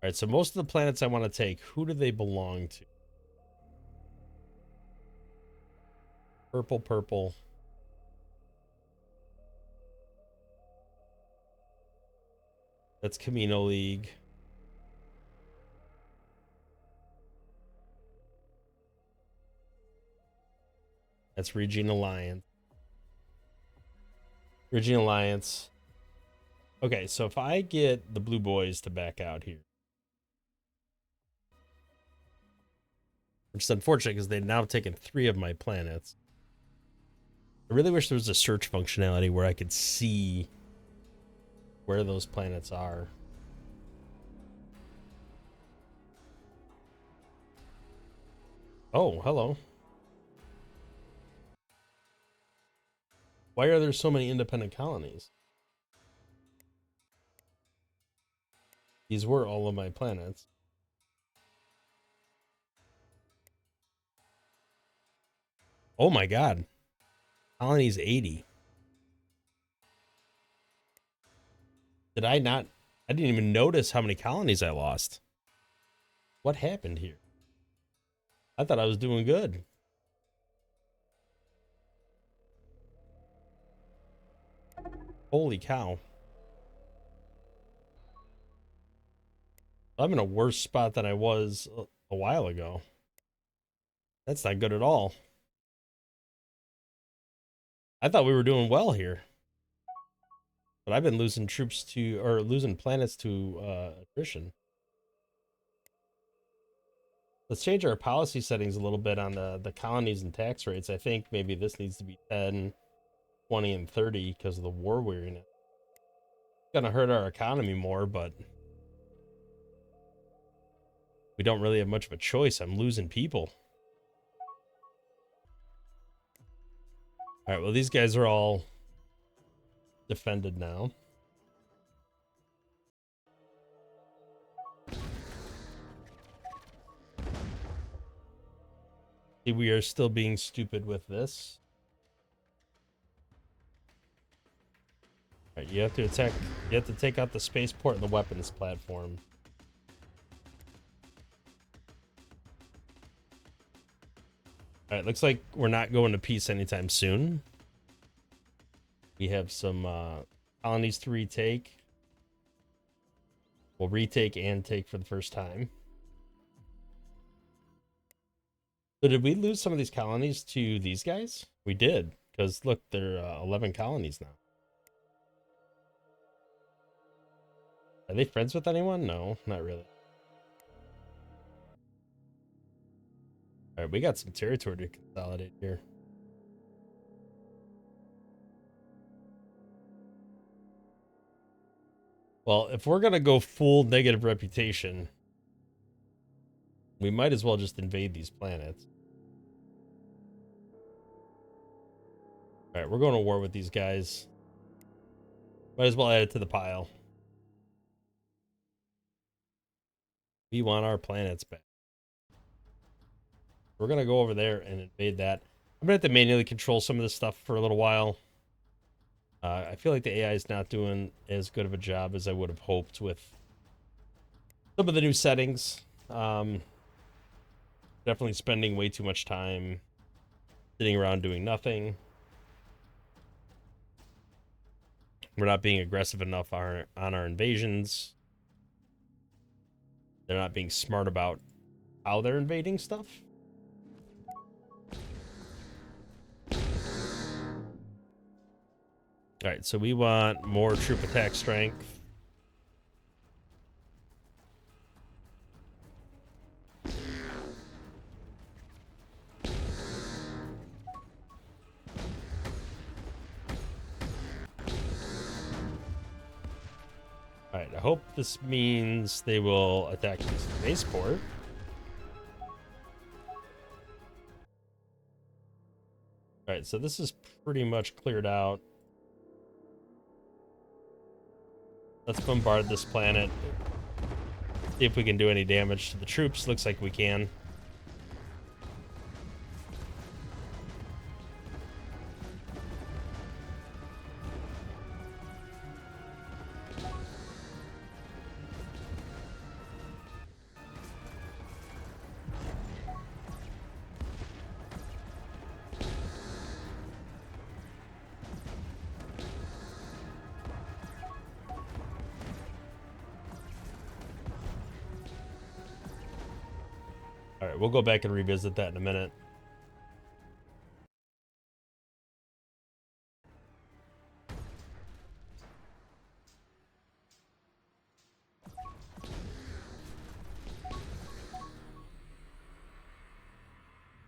A: All right, so most of the planets I want to take, who do they belong to? Purple, purple. That's Camino League. That's Region Alliance. Region Alliance. Okay, so if I get the blue boys to back out here, which is unfortunate because they've now taken 3 of my planets. I really wish there was a search functionality where I could see where those planets are. Oh, hello. Why are there so many independent colonies? These were all of my planets. Oh my god. Colonies 80. Did I not? I didn't even notice how many colonies I lost. What happened here? I thought I was doing good. Holy cow. I'm in a worse spot than I was a while ago. That's not good at all. I thought we were doing well here. But I've been losing troops to, or losing planets to attrition. Let's change our policy settings a little bit on the colonies and tax rates. I think maybe this needs to be 10, 20, and 30 because of the war weariness. It's gonna hurt our economy more, but we don't really have much of a choice. I'm losing people. All right, well, these guys are all defended now. See, we are still being stupid with this. All right, you have to attack. You have to take out the spaceport and the weapons platform. All right, looks like we're not going to peace anytime soon. We have some colonies to retake. We'll retake and take for the first time. So did we lose some of these colonies to these guys? We did, because look, they're 11 colonies now. Are they friends with anyone? No, not really. All right, we got some territory to consolidate here. Well, if we're going to go full negative reputation, we might as well just invade these planets. All right, we're going to war with these guys. Might as well add it to the pile. We want our planets back. We're going to go over there and invade that. I'm going to have to manually control some of this stuff for a little while. I feel like the AI is not doing as good of a job as I would have hoped with some of the new settings. Definitely spending way too much time sitting around doing nothing. We're not being aggressive enough on our invasions. They're not being smart about how they're invading stuff. All right, so we want more troop attack strength. All right, I hope this means they will attack this spaceport. All right, so this is pretty much cleared out. Let's bombard this planet. See if we can do any damage to the troops. Looks like we can. All right, we'll go back and revisit that in a minute.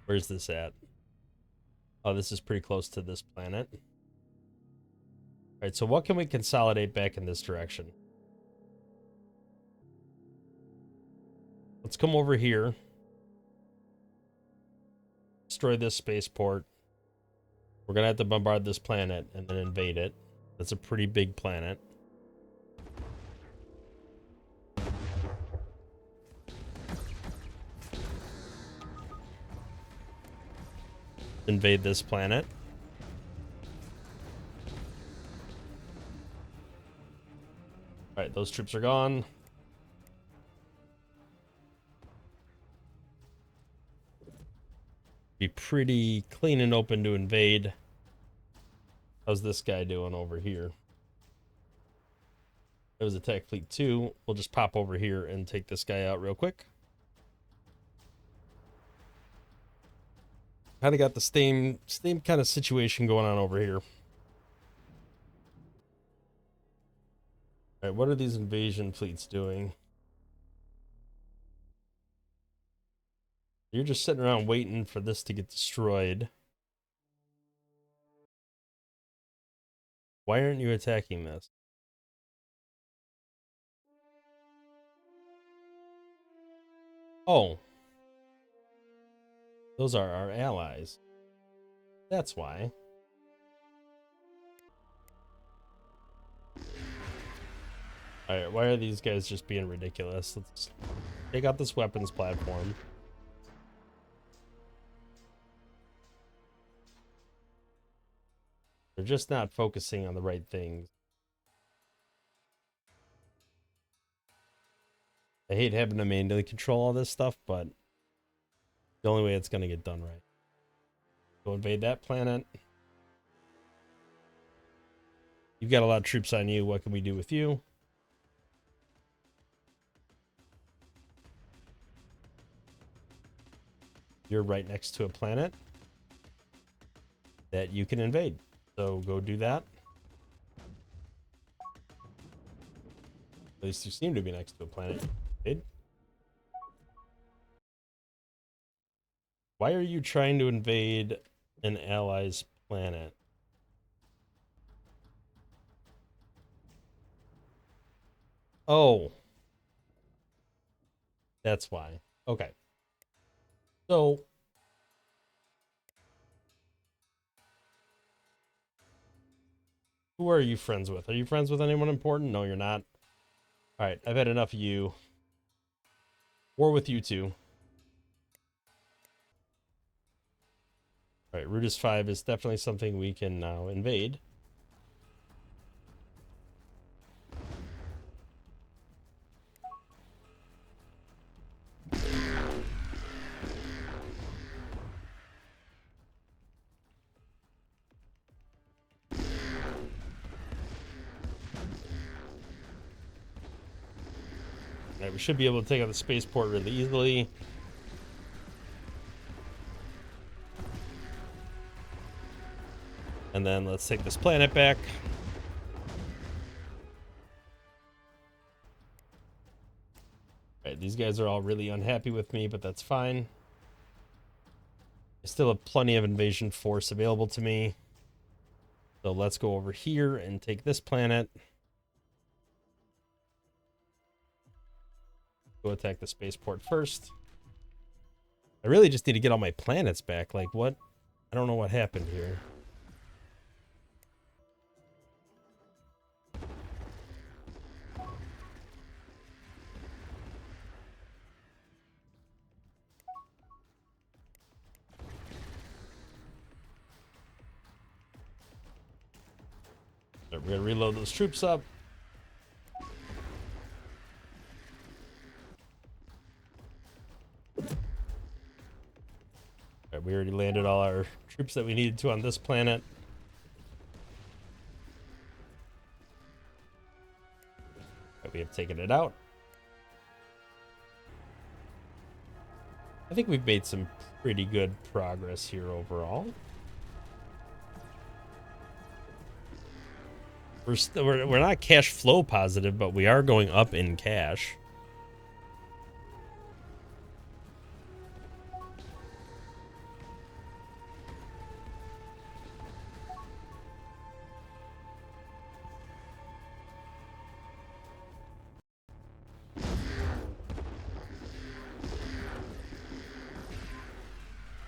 A: Where's this at? Oh, this is pretty close to this planet. All right, so what can we consolidate back in this direction? Let's come over here. Destroy this spaceport. We're gonna have to bombard this planet and then invade it. That's a pretty big planet. Invade this planet. All right, those troops are gone. Be pretty clean and open to invade. How's this guy doing over here? It was attack fleet 2. We'll just pop over here and take this guy out real quick. Kind of got the same kind of situation going on over here. All right, what are these invasion fleets doing? You're just sitting around waiting for this to get destroyed. Why aren't you attacking this? Oh. Those are our allies. That's why. Alright, why are these guys just being ridiculous? Let's take out this weapons platform. They're just not focusing on the right things. I hate having to manually control all this stuff, but the only way it's going to get done right. Go invade that planet. You've got a lot of troops on you. What can we do with you? You're right next to a planet that you can invade. So go do that. At least you seem to be next to a planet. Why are you trying to invade an ally's planet? Oh. That's why. Okay. So who are you friends with? Are you friends with anyone important? No, you're not. All right, I've had enough of you. War with you two. All right, Rudis 5 is definitely something we can now invade. All right, we should be able to take out the spaceport really easily. And then let's take this planet back. Right, these guys are all really unhappy with me, but that's fine. I still have plenty of invasion force available to me. So let's go over here and take this planet. Go attack the spaceport first. I really just need to get all my planets back. Like, what? I don't know what happened here. We're going to reload those troops up. Right, we already landed all our troops that we needed to on this planet. Right, we have taken it out. I think we've made some pretty good progress here overall. We're not cash flow positive, but we are going up in cash.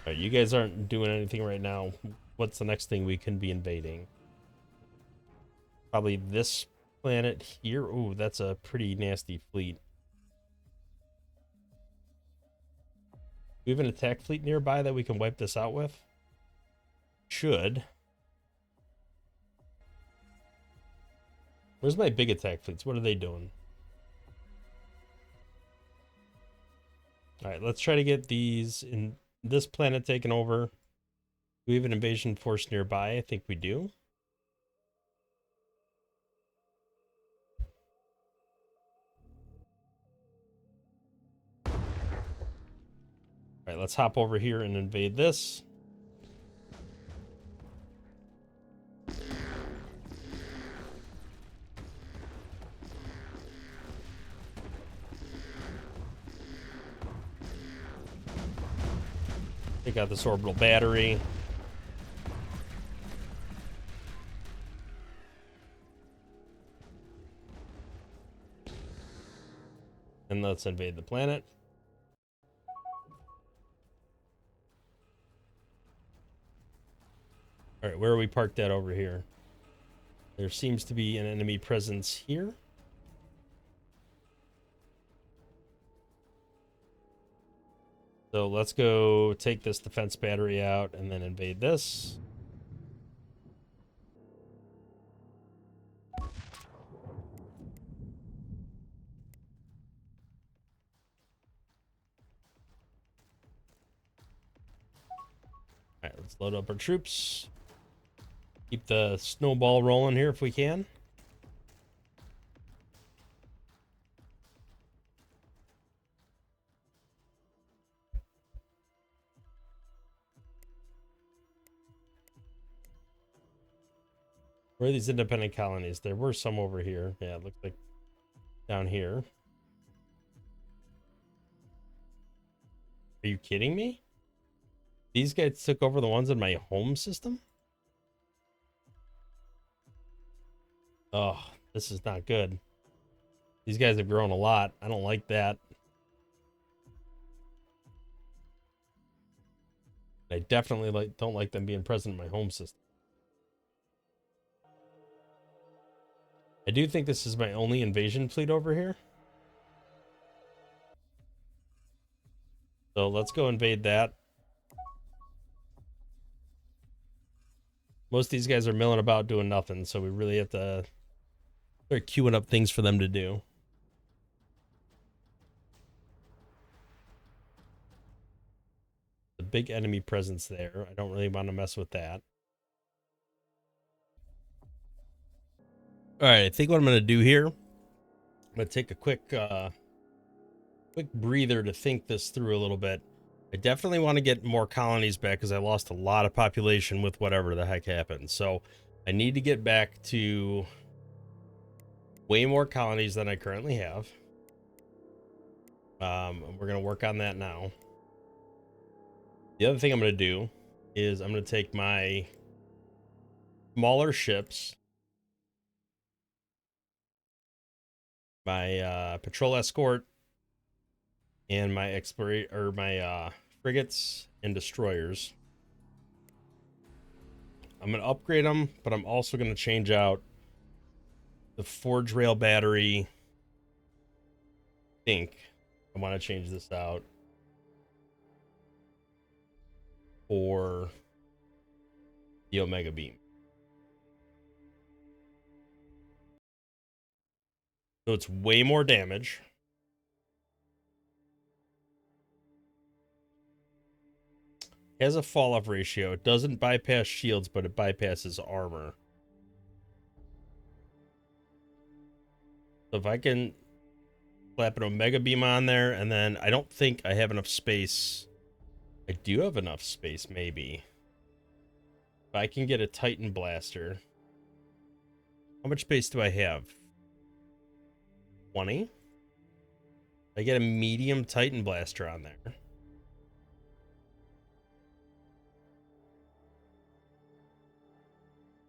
A: All right, you guys aren't doing anything right now. What's the next thing we can be invading? Probably this planet here. Ooh, that's a pretty nasty fleet. We have an attack fleet nearby that we can wipe this out with. Should. Where's my big attack fleets? What are they doing? All right, let's try to get these in this planet taken over. Do we have an invasion force nearby? I think we do. All right, let's hop over here and invade this. Take out this orbital battery. And let's invade the planet. All right, where are we parked at over here? There seems to be an enemy presence here. So let's go take this defense battery out and then invade this. All right, let's load up our troops. Keep the snowball rolling here if we can. Where are these independent colonies? There were some over here. Yeah, it looks like down here. Are you kidding me? These guys took over the ones in my home system? Oh, this is not good. These guys have grown a lot. I don't like that. I definitely don't like them being present in my home system. I do think this is my only invasion fleet over here. So let's go invade that. Most of these guys are milling about doing nothing, so we really have to start queuing up things for them to do. The big enemy presence there. I don't really want to mess with that. All right, I think what I'm going to do here, I'm going to take a quick breather to think this through a little bit. I definitely want to get more colonies back because I lost a lot of population with whatever the heck happened. So I need to get back to way more colonies than I currently have. We're going to work on that now. The other thing I'm going to do is I'm going to take my smaller ships, my patrol escort, and my frigates and destroyers. I'm going to upgrade them, but I'm also going to change out the forge rail battery. I think I want to change this out for the Omega Beam. So it's way more damage. Has a fall off ratio. It doesn't bypass shields, but it bypasses armor. So if I can slap an Omega Beam on there, and then I don't think I have enough space. I do have enough space, maybe. If I can get a Titan Blaster. How much space do I have? 20? I get a medium Titan Blaster on there.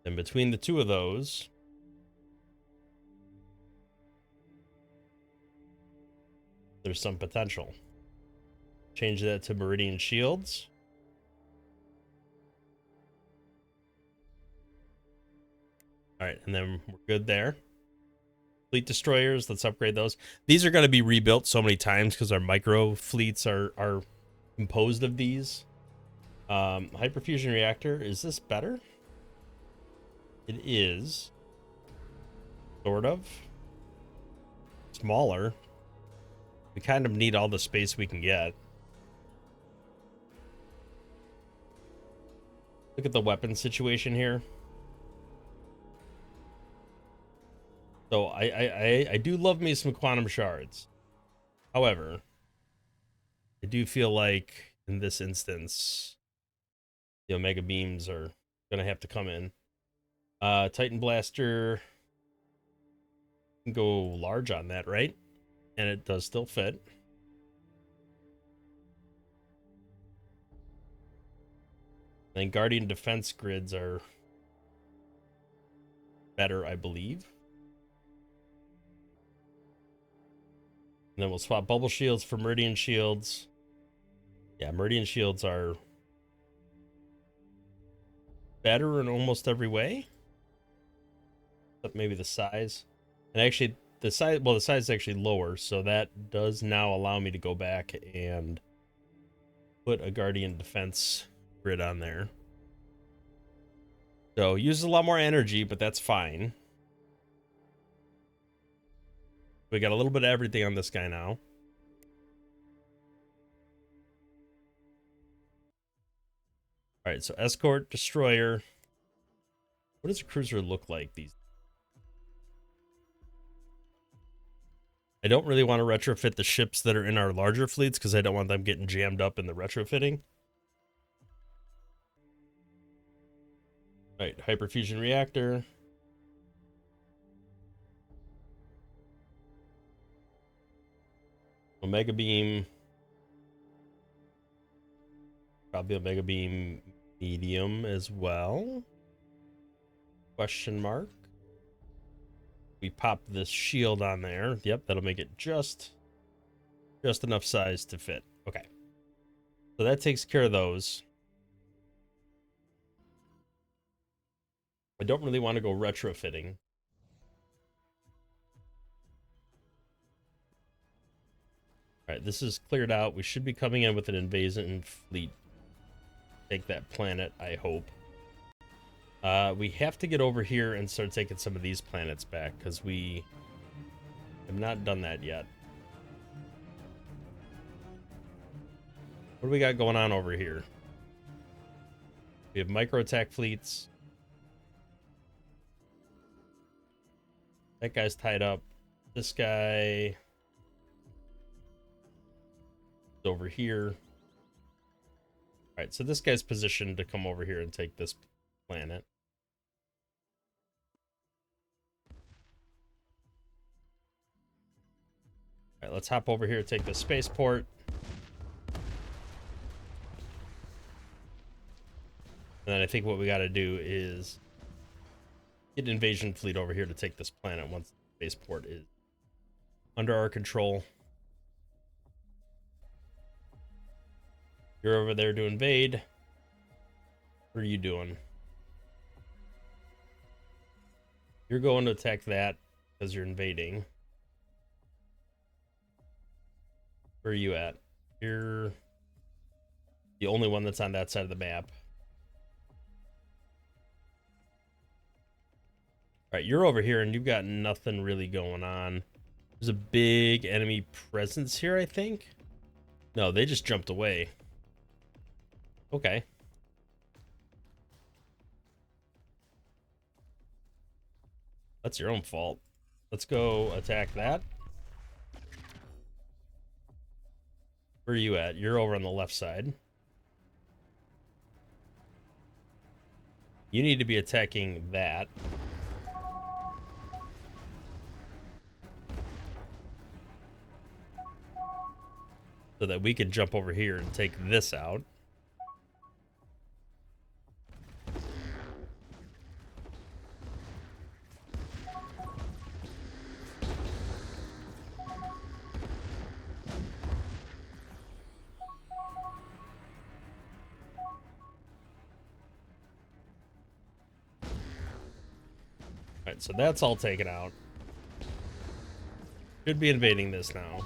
A: And between the two of those, there's some potential. Change that to Meridian Shields. All right, and then we're good there. Fleet destroyers, let's upgrade those. These are going to be rebuilt so many times because our micro fleets are composed of these. Hyperfusion reactor, is this better? It is. Sort of. Smaller. We kind of need all the space we can get. Look at the weapon situation here. So I do love me some quantum shards. However, I do feel like in this instance, the Omega Beams are gonna have to come in. Titan Blaster can go large on that, right? And it does still fit. Then Guardian defense grids are better, I believe. And then we'll swap bubble shields for Meridian shields. Yeah, Meridian shields are better in almost every way. But maybe the size. And actually, the size is actually lower, so that does now allow me to go back and put a Guardian defense grid on there. So uses a lot more energy, but that's fine. We got a little bit of everything on this guy now. All right, so escort, destroyer. What does a cruiser look like these? I don't really want to retrofit the ships that are in our larger fleets because I don't want them getting jammed up in the retrofitting. All right, hyperfusion reactor. Omega beam. Probably Omega beam medium as well. Question mark. We pop this shield on there. Yep, that'll make it just enough size to fit. Okay. So that takes care of those. I don't really want to go retrofitting. All right, this is cleared out. We should be coming in with an invasion fleet. Take that planet, I hope. We have to get over here and start taking some of these planets back because we have not done that yet. What do we got going on over here? We have micro attack fleets. That guy's tied up. This guy is over here. All right, so this guy's positioned to come over here and take this planet. All All right, let's hop over here, take the spaceport. And then I think what we got to do is get an invasion fleet over here to take this planet once the spaceport is under our control. You're over there to invade. What are you doing? You're going to attack that because you're invading. Where are you at? You're the only one that's on that side of the map. All right, you're over here and you've got nothing really going on. There's a big enemy presence here, I think. No, they just jumped away. Okay. That's your own fault. Let's go attack that. Where are you at? You're over on the left side. You need to be attacking that. So that we can jump over here and take this out. Alright, so that's all taken out. Should be invading this now.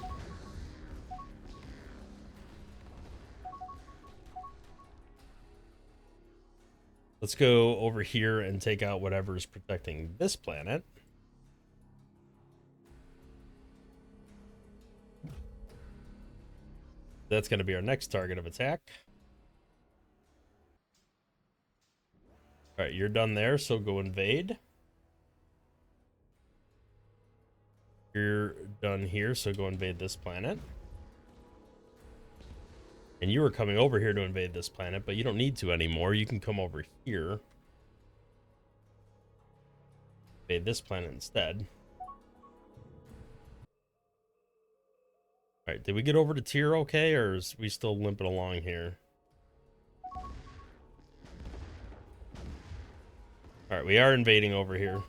A: Let's go over here and take out whatever's protecting this planet. That's going to be our next target of attack. Alright, you're done there, so go invade. You're done here, so go invade this planet. And you were coming over here to invade this planet, but you don't need to anymore. You can come over here. Invade this planet instead. Alright, did we get over to tier okay, or is we still limping along here? Alright, we are invading over here.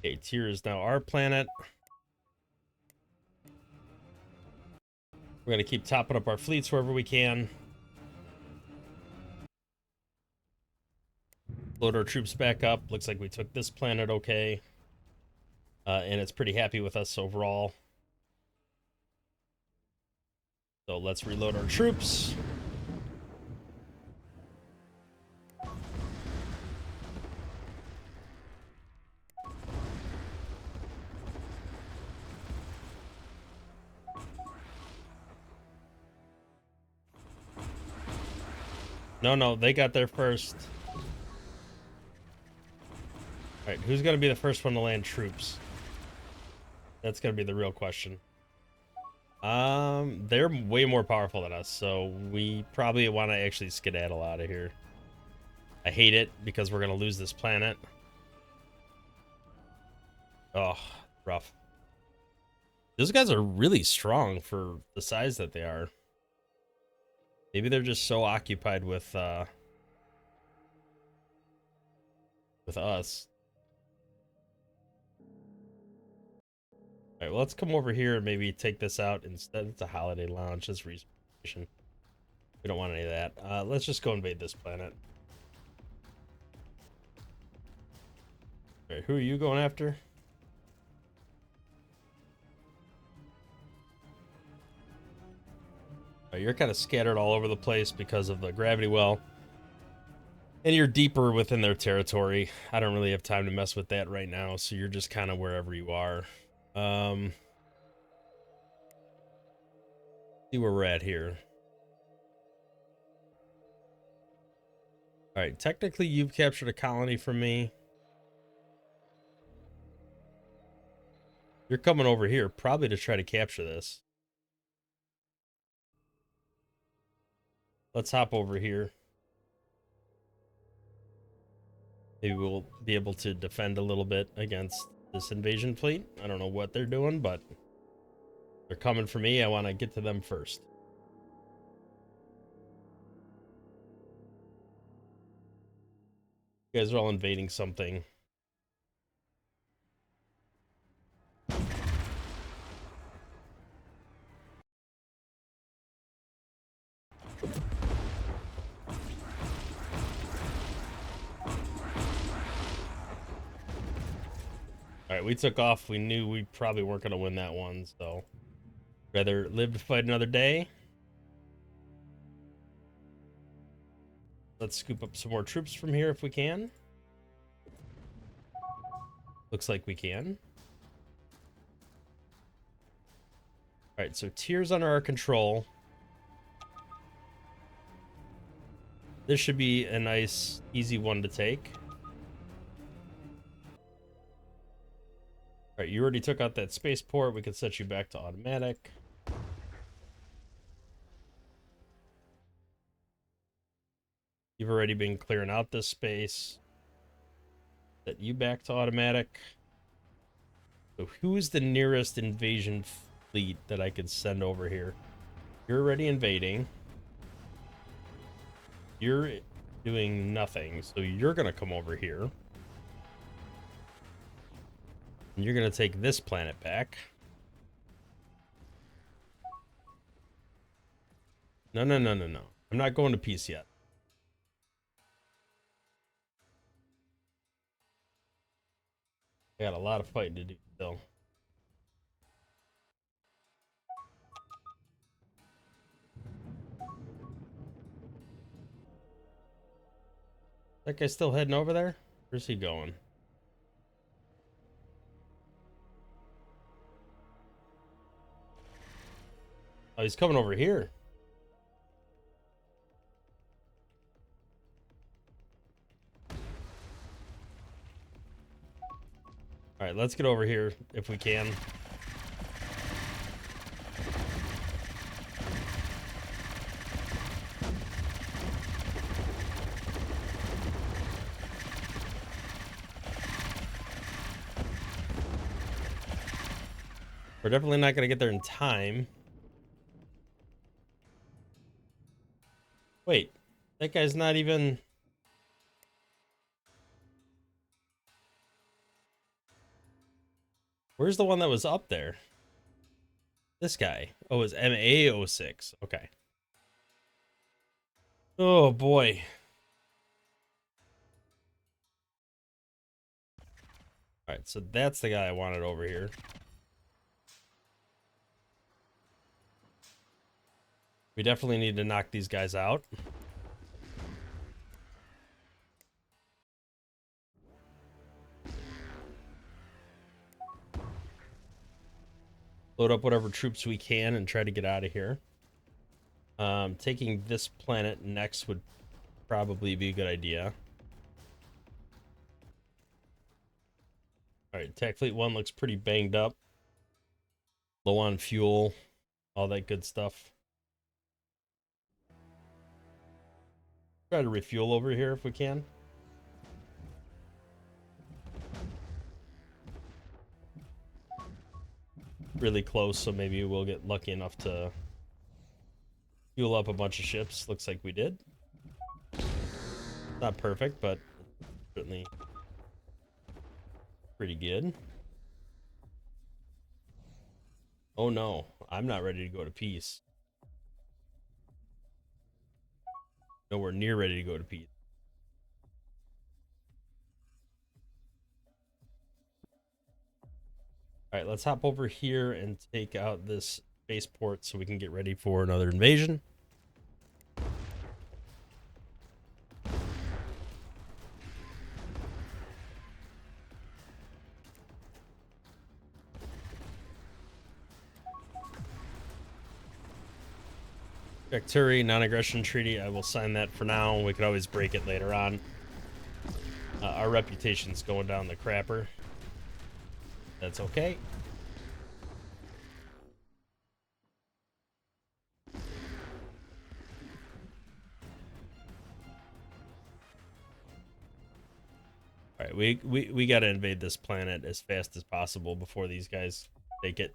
A: Okay, tier is now our planet. We're going to keep topping up our fleets wherever we can. Load our troops back up. Looks like we took this planet okay. And it's pretty happy with us overall. So let's reload our troops. No, they got there first. Alright, who's going to be the first one to land troops? That's going to be the real question. They're way more powerful than us, so we probably want to actually skedaddle out of here. I hate it because we're going to lose this planet. Oh, rough. Those guys are really strong for the size that they are. Maybe they're just so occupied with us. Alright, well, let's come over here and maybe take this out instead. It's a holiday lounge. It's reservation. We don't want any of that. Let's just go invade this planet. Alright, who are you going after? You're kind of scattered all over the place because of the gravity well. And you're deeper within their territory. I don't really have time to mess with that right now, so you're just kind of wherever you are. See where we're at here. Alright, technically you've captured a colony from me. You're coming over here, probably to try to capture this. Let's hop over here. Maybe we'll be able to defend a little bit against this invasion fleet. I don't know what they're doing, but they're coming for me. I want to get to them first. You guys are all invading something. All right, we took off. We knew we probably weren't going to win that one, so rather live to fight another day. Let's scoop up some more troops from here if we can. Looks like we can. All right, so tiers under our control. This should be a nice, easy one to take. All right, you already took out that spaceport. We can set you back to automatic. You've already been clearing out this space. Set you back to automatic. So who's the nearest invasion fleet that I could send over here? You're already invading. You're doing nothing, so you're gonna come over here. And you're gonna take this planet back. No. I'm not going to peace yet. I got a lot of fighting to do still. That guy's still heading over there? Where's he going? Oh, he's coming over here. All right, let's get over here if we can. We're definitely not going to get there in time. Wait, that guy's not even... Where's the one that was up there? This guy. Oh, it's MA06. Okay. Oh, boy. All right, so that's the guy I wanted over here. We definitely need to knock these guys out. Load up whatever troops we can and try to get out of here. Taking this planet next would probably be a good idea. All right, Attack Fleet 1 looks pretty banged up. Low on fuel, all that good stuff. Try to refuel over here if we can. Really close, so maybe we'll get lucky enough to fuel up a bunch of ships. Looks like we did. Not perfect, but certainly pretty good. Oh no, I'm not ready to go to peace. Nowhere near ready to go to peace. All right, let's hop over here and take out this spaceport so we can get ready for another invasion. Shakturi, non-aggression treaty. I will sign that for now. We could always break it later on. Our reputation's going down the crapper. That's okay. All right, we got to invade this planet as fast as possible before these guys take it.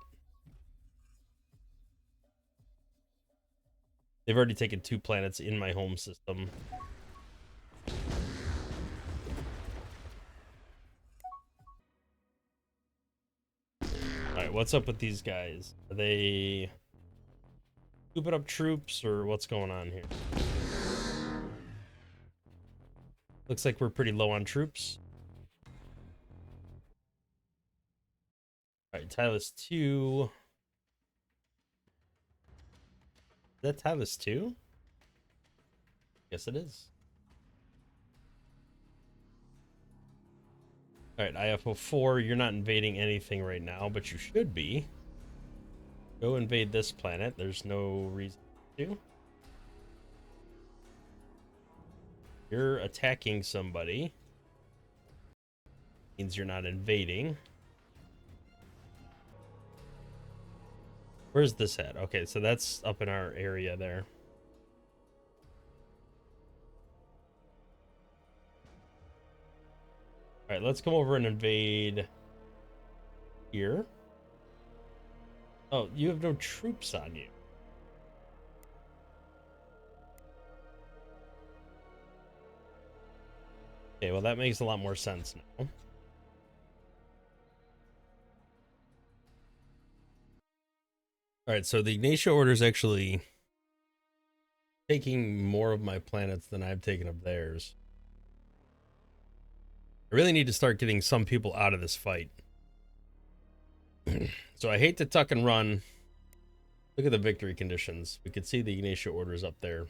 A: They've already taken 2 planets in my home system. Alright, what's up with these guys? Are they scooping up troops or what's going on here? Looks like we're pretty low on troops. Alright, Tylus 2. Is that Tylus 2? Yes, it is. Alright, IFO 4, you're not invading anything right now, but you should be. Go invade this planet. There's no reason to. You're attacking somebody. Means you're not invading. Where's this at? Okay, so that's up in our area there. All right, let's come over and invade here. Oh, you have no troops on you. Okay, well, that makes a lot more sense now. All right, so the Ignatia Order is actually taking more of my planets than I've taken of theirs. I really need to start getting some people out of this fight. So I hate to tuck and run. Look at the victory conditions. We could see the Ignatia Orders up there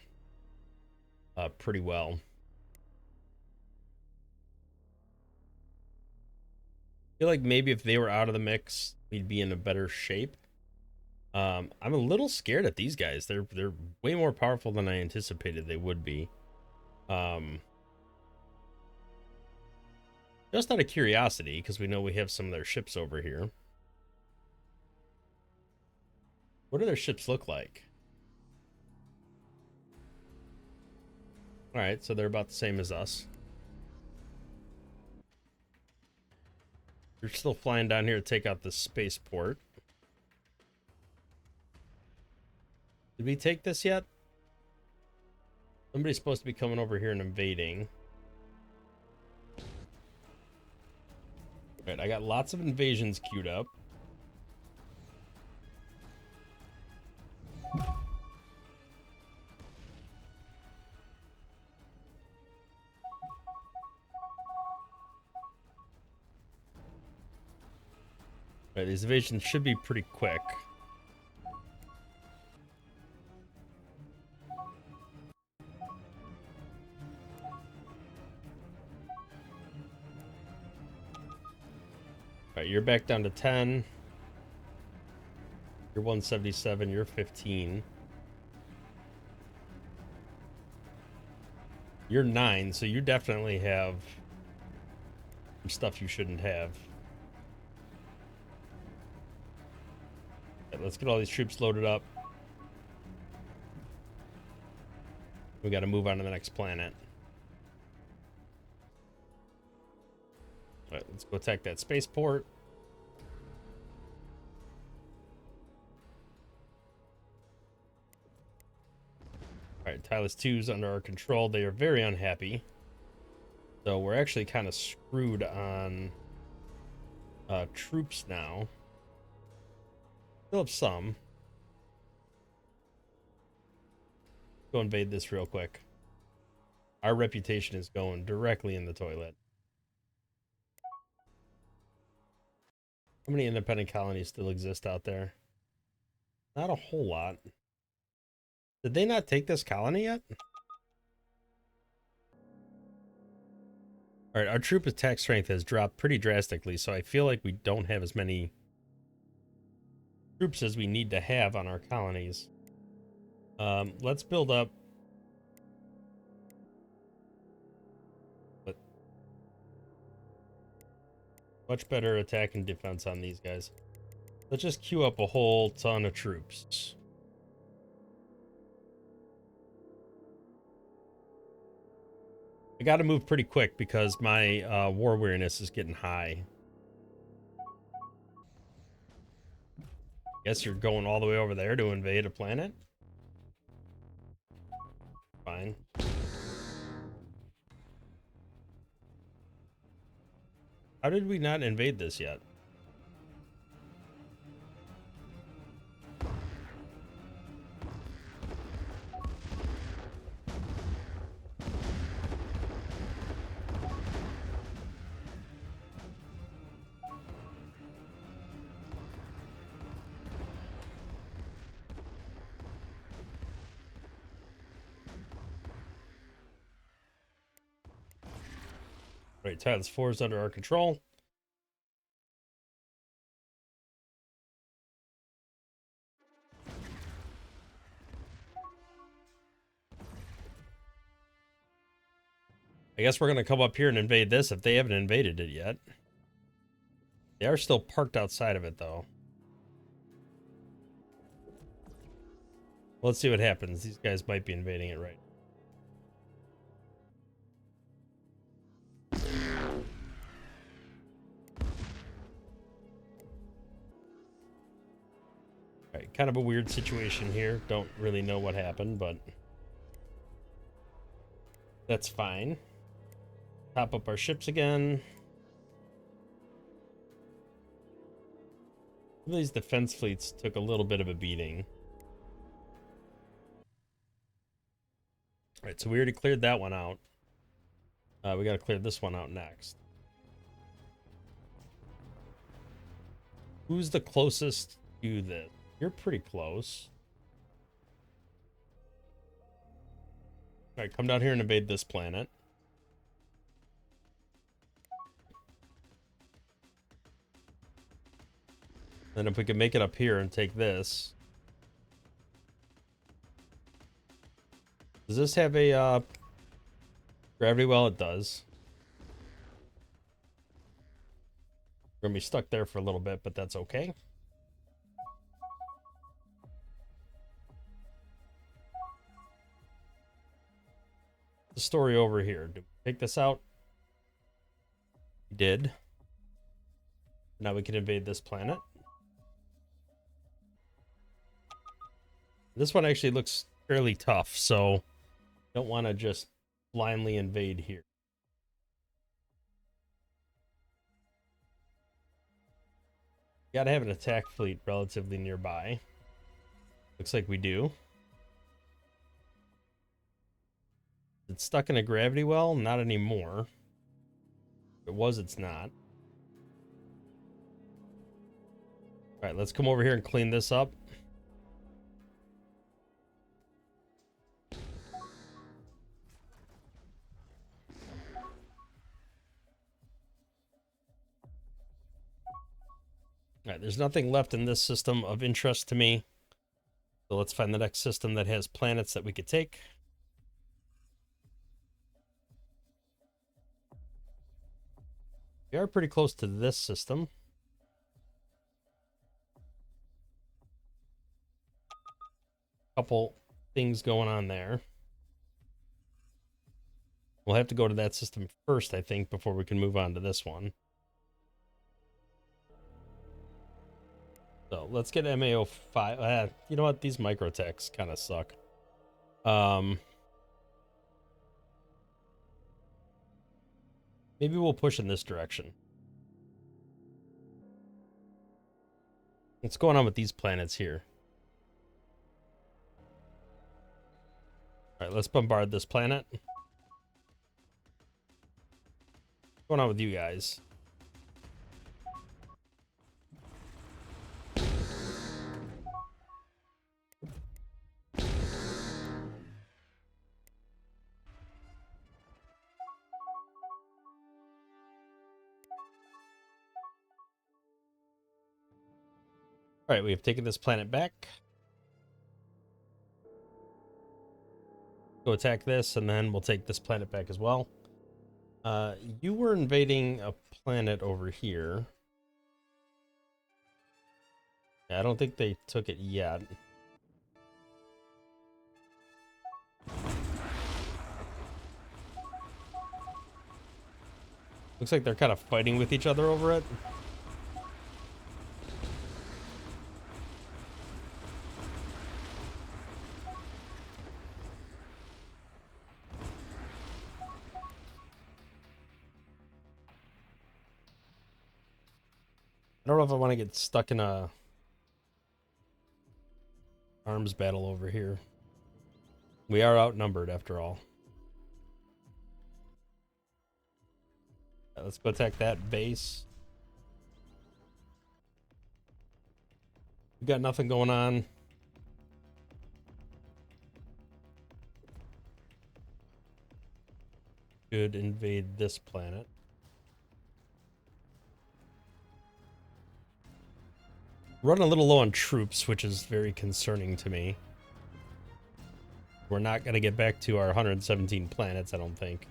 A: pretty well. I feel like maybe if they were out of the mix, we'd be in a better shape. I'm a little scared at these guys. They're way more powerful than I anticipated they would be. Just out of curiosity, because we know we have some of their ships over here. What do their ships look like? All right, so they're about the same as us. You're still flying down here to take out the spaceport. Did we take this yet? Somebody's supposed to be coming over here and invading. All right, I got lots of invasions queued up. All right, these invasions should be pretty quick. All right, you're back down to 10. You're 177, you're 15. You're 9, so you definitely have some stuff you shouldn't have. Right, let's get all these troops loaded up. We got to move on to the next planet. All right, let's go attack that spaceport. All right, Tylus 2 is under our control. They are very unhappy. So we're actually kind of screwed on troops now. Still have some. Go invade this real quick. Our reputation is going directly in the toilet. How many independent colonies still exist out there? Not a whole lot. Did they not take this colony yet? All right, our troop attack strength has dropped pretty drastically, so I feel like we don't have as many troops as we need to have on our colonies. Let's build up. But much better attack and defense on these guys. Let's just queue up a whole ton of troops. I got to move pretty quick because my war weariness is getting high. Guess you're going all the way over there to invade a planet? Fine. How did we not invade this yet? Right, Titus 4 is under our control. I guess we're going to come up here and invade this if they haven't invaded it yet. They are still parked outside of it, though. Let's see what happens. These guys might be invading it right. Alright, kind of a weird situation here. Don't really know what happened, but that's fine. Top up our ships again. These defense fleets took a little bit of a beating. Alright, so we already cleared that one out. We gotta clear this one out next. Who's the closest to this? You're pretty close. Alright, come down here and invade this planet. Then if we can make it up here and take this. Does this have a gravity well? It does. We're gonna be stuck there for a little bit, but that's okay. The story over here. Do we take this out? We did. Now we can invade this planet. This one actually looks fairly tough, so don't want to just blindly invade here. Gotta have an attack fleet relatively nearby. Looks like we do. It's stuck in a gravity well? Not anymore. If it was, it's not. Alright, let's come over here and clean this up. Alright, there's nothing left in this system of interest to me. So let's find the next system that has planets that we could take. We are pretty close to this system. Couple things going on there. We'll have to go to that system first, I think, before we can move on to this one. So let's get MAO5. You know what? These microtechs kind of suck. Maybe we'll push in this direction. What's going on with these planets here? All right, let's bombard this planet. What's going on with you guys? All right, we have taken this planet back. Go attack this, and then we'll take this planet back as well. You were invading a planet over here. Yeah, I don't think they took it yet. Looks like they're kind of fighting with each other over it. I don't know if I want to get stuck in a arms battle over here. We are outnumbered after all. Let's go attack that base. We got nothing going on. Should invade this planet. Running a little low on troops, which is very concerning to me. We're not gonna get back to our 117 planets, I don't think.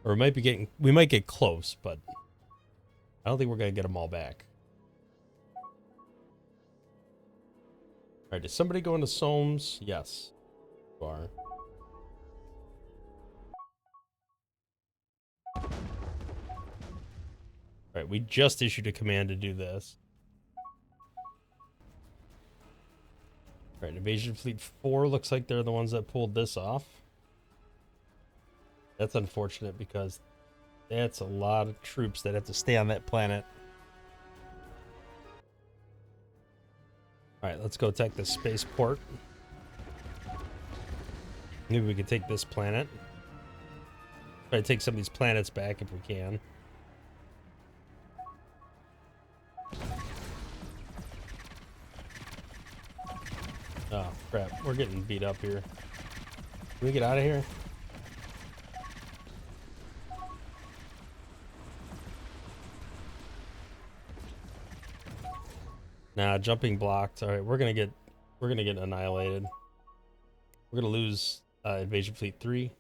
A: Or we might get close, but I don't think we're gonna get them all back. Alright, is somebody going to Somes? Yes. You are. Alright, we just issued a command to do this. Alright, Invasion Fleet 4 looks like they're the ones that pulled this off. That's unfortunate because that's a lot of troops that have to stay on that planet. Alright, let's go attack the spaceport. Maybe we can take this planet. Try to take some of these planets back if we can. Oh, crap. We're getting beat up here. Can we get out of here? Nah, jumping blocked. All right, we're gonna get annihilated. We're gonna lose Invasion Fleet 3.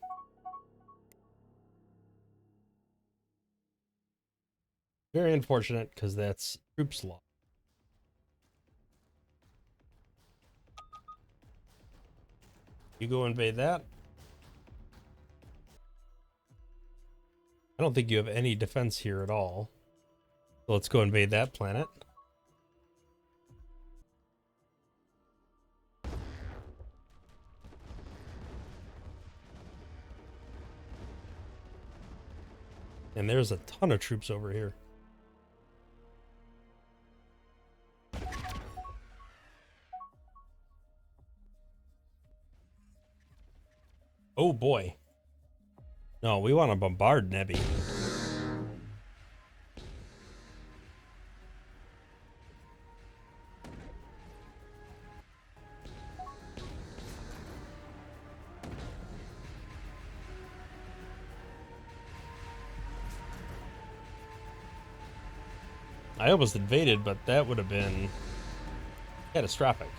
A: Very unfortunate because that's troops lost. You go invade that. I don't think you have any defense here at all. So let's go invade that planet. And there's a ton of troops over here. Oh boy. No, we want to bombard Nebby. I almost invaded, but that would have been catastrophic.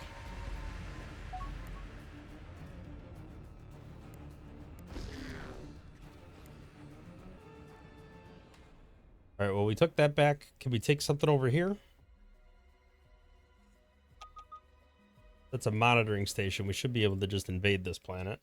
A: All right, well, we took that back. Can we take something over here? That's a monitoring station. We should be able to just invade this planet.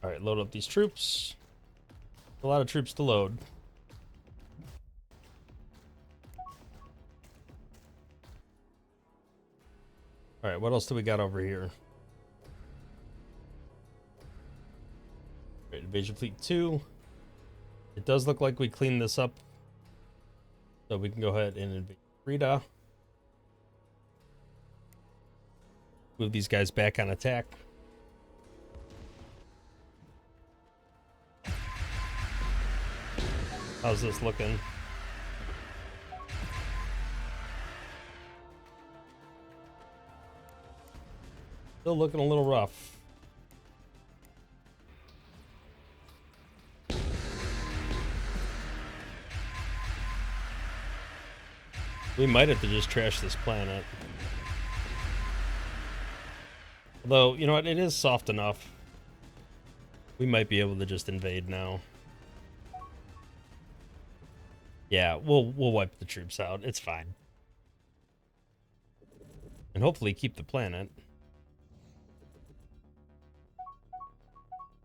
A: All right, load up these troops. A lot of troops to load. All right, what else do we got over here? Right, Invasion Fleet 2. It does look like we cleaned this up. So we can go ahead and invade Frida. Move these guys back on attack. How's this looking? Still looking a little rough. We might have to just trash this planet. Although, you know what? It is soft enough. We might be able to just invade now. Yeah, we'll wipe the troops out. It's fine. And hopefully keep the planet.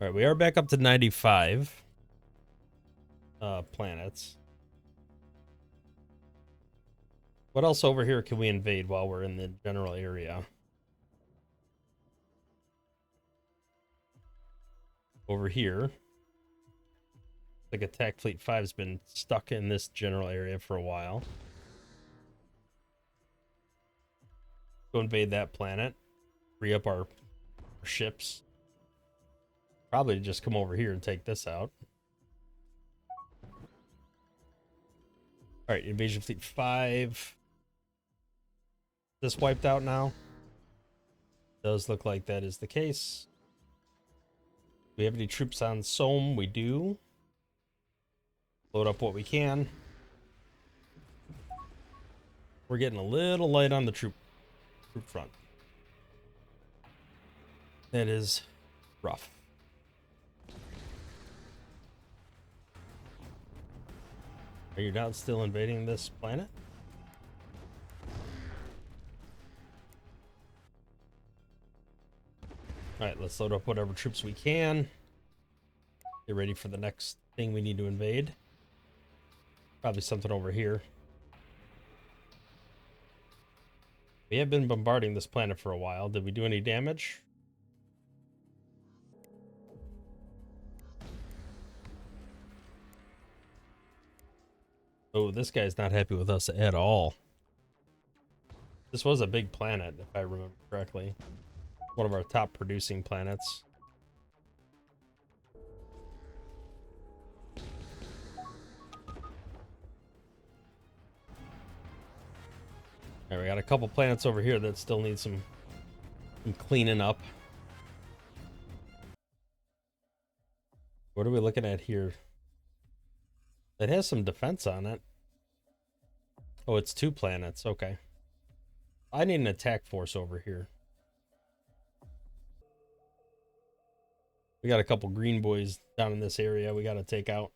A: All right, we are back up to 95 planets. What else over here can we invade while we're in the general area? Over here. Like Attack Fleet 5's been stuck in this general area for a while. Go invade that planet. Free up our ships. Probably just come over here and take this out. Alright, Invasion Fleet 5. This wiped out now? Does look like that is the case. Do we have any troops on Somme? We do. Load up what we can. We're getting a little light on the troop front. That is rough. Are you not still invading this planet? Alright, let's load up whatever troops we can. Get ready for the next thing we need to invade. Probably something over here. We have been bombarding this planet for a while. Did we do any damage? Oh, this guy's not happy with us at all. This was a big planet, if I remember correctly. One of our top producing planets. Alright, we got a couple planets over here that still need some cleaning up. What are we looking at here? It has some defense on it. Oh, it's 2 planets. Okay. I need an attack force over here. We got a couple green boys down in this area we got to take out.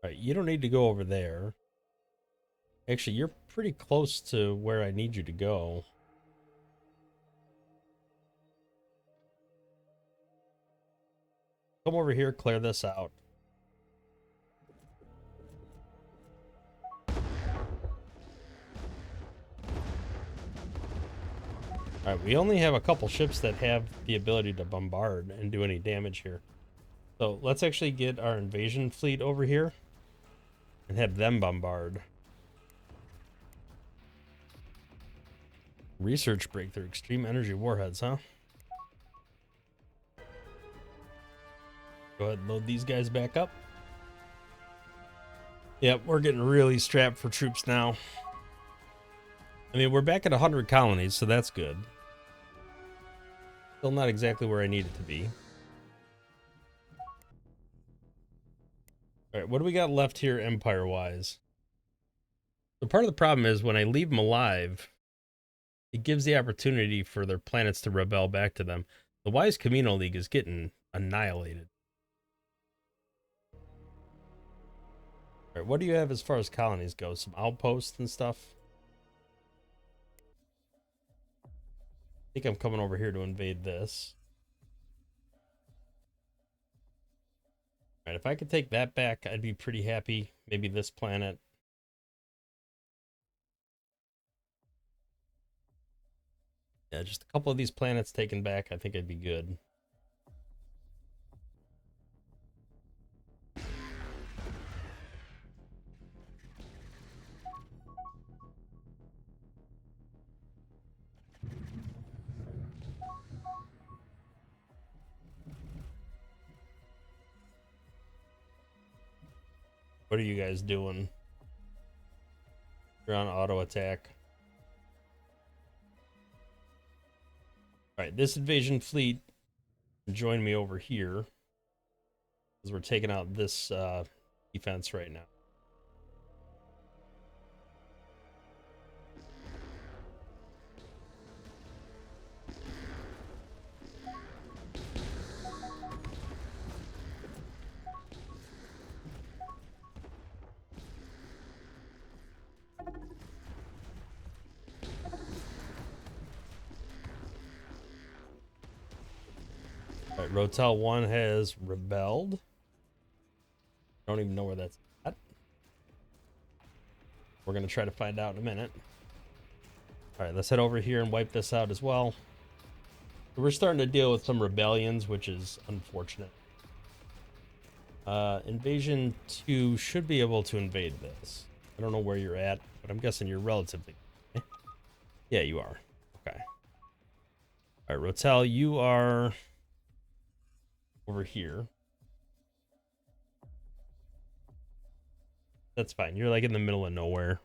A: All right, you don't need to go over there. Actually, you're pretty close to where I need you to go. Come over here, clear this out. Alright, we only have a couple ships that have the ability to bombard and do any damage here. So let's actually get our invasion fleet over here and have them bombard. Research breakthrough, extreme energy warheads, huh? Go ahead and load these guys back up. Yep, we're getting really strapped for troops now. I mean, we're back at 100 colonies, so that's good. Still not exactly where I need it to be. All right, what do we got left here empire-wise? So part of the problem is when I leave them alive, it gives the opportunity for their planets to rebel back to them. The Wise Camino League is getting annihilated. All right, what do you have as far as colonies go? Some outposts and stuff? I think I'm coming over here to invade this. All right, if I could take that back, I'd be pretty happy. Maybe this planet. Yeah, just a couple of these planets taken back, I think I'd be good. What are you guys doing? You're on auto attack. All right, this invasion fleet join me over here because we're taking out this defense right now. Right, Rotel 1 has rebelled. I don't even know where that's at. We're going to try to find out in a minute. All right, let's head over here and wipe this out as well. We're starting to deal with some rebellions, which is unfortunate. Invasion 2 should be able to invade this. I don't know where you're at, but I'm guessing you're relatively... Yeah, you are. Okay. All right, Rotel, you are over here. That's fine. You're like in the middle of nowhere.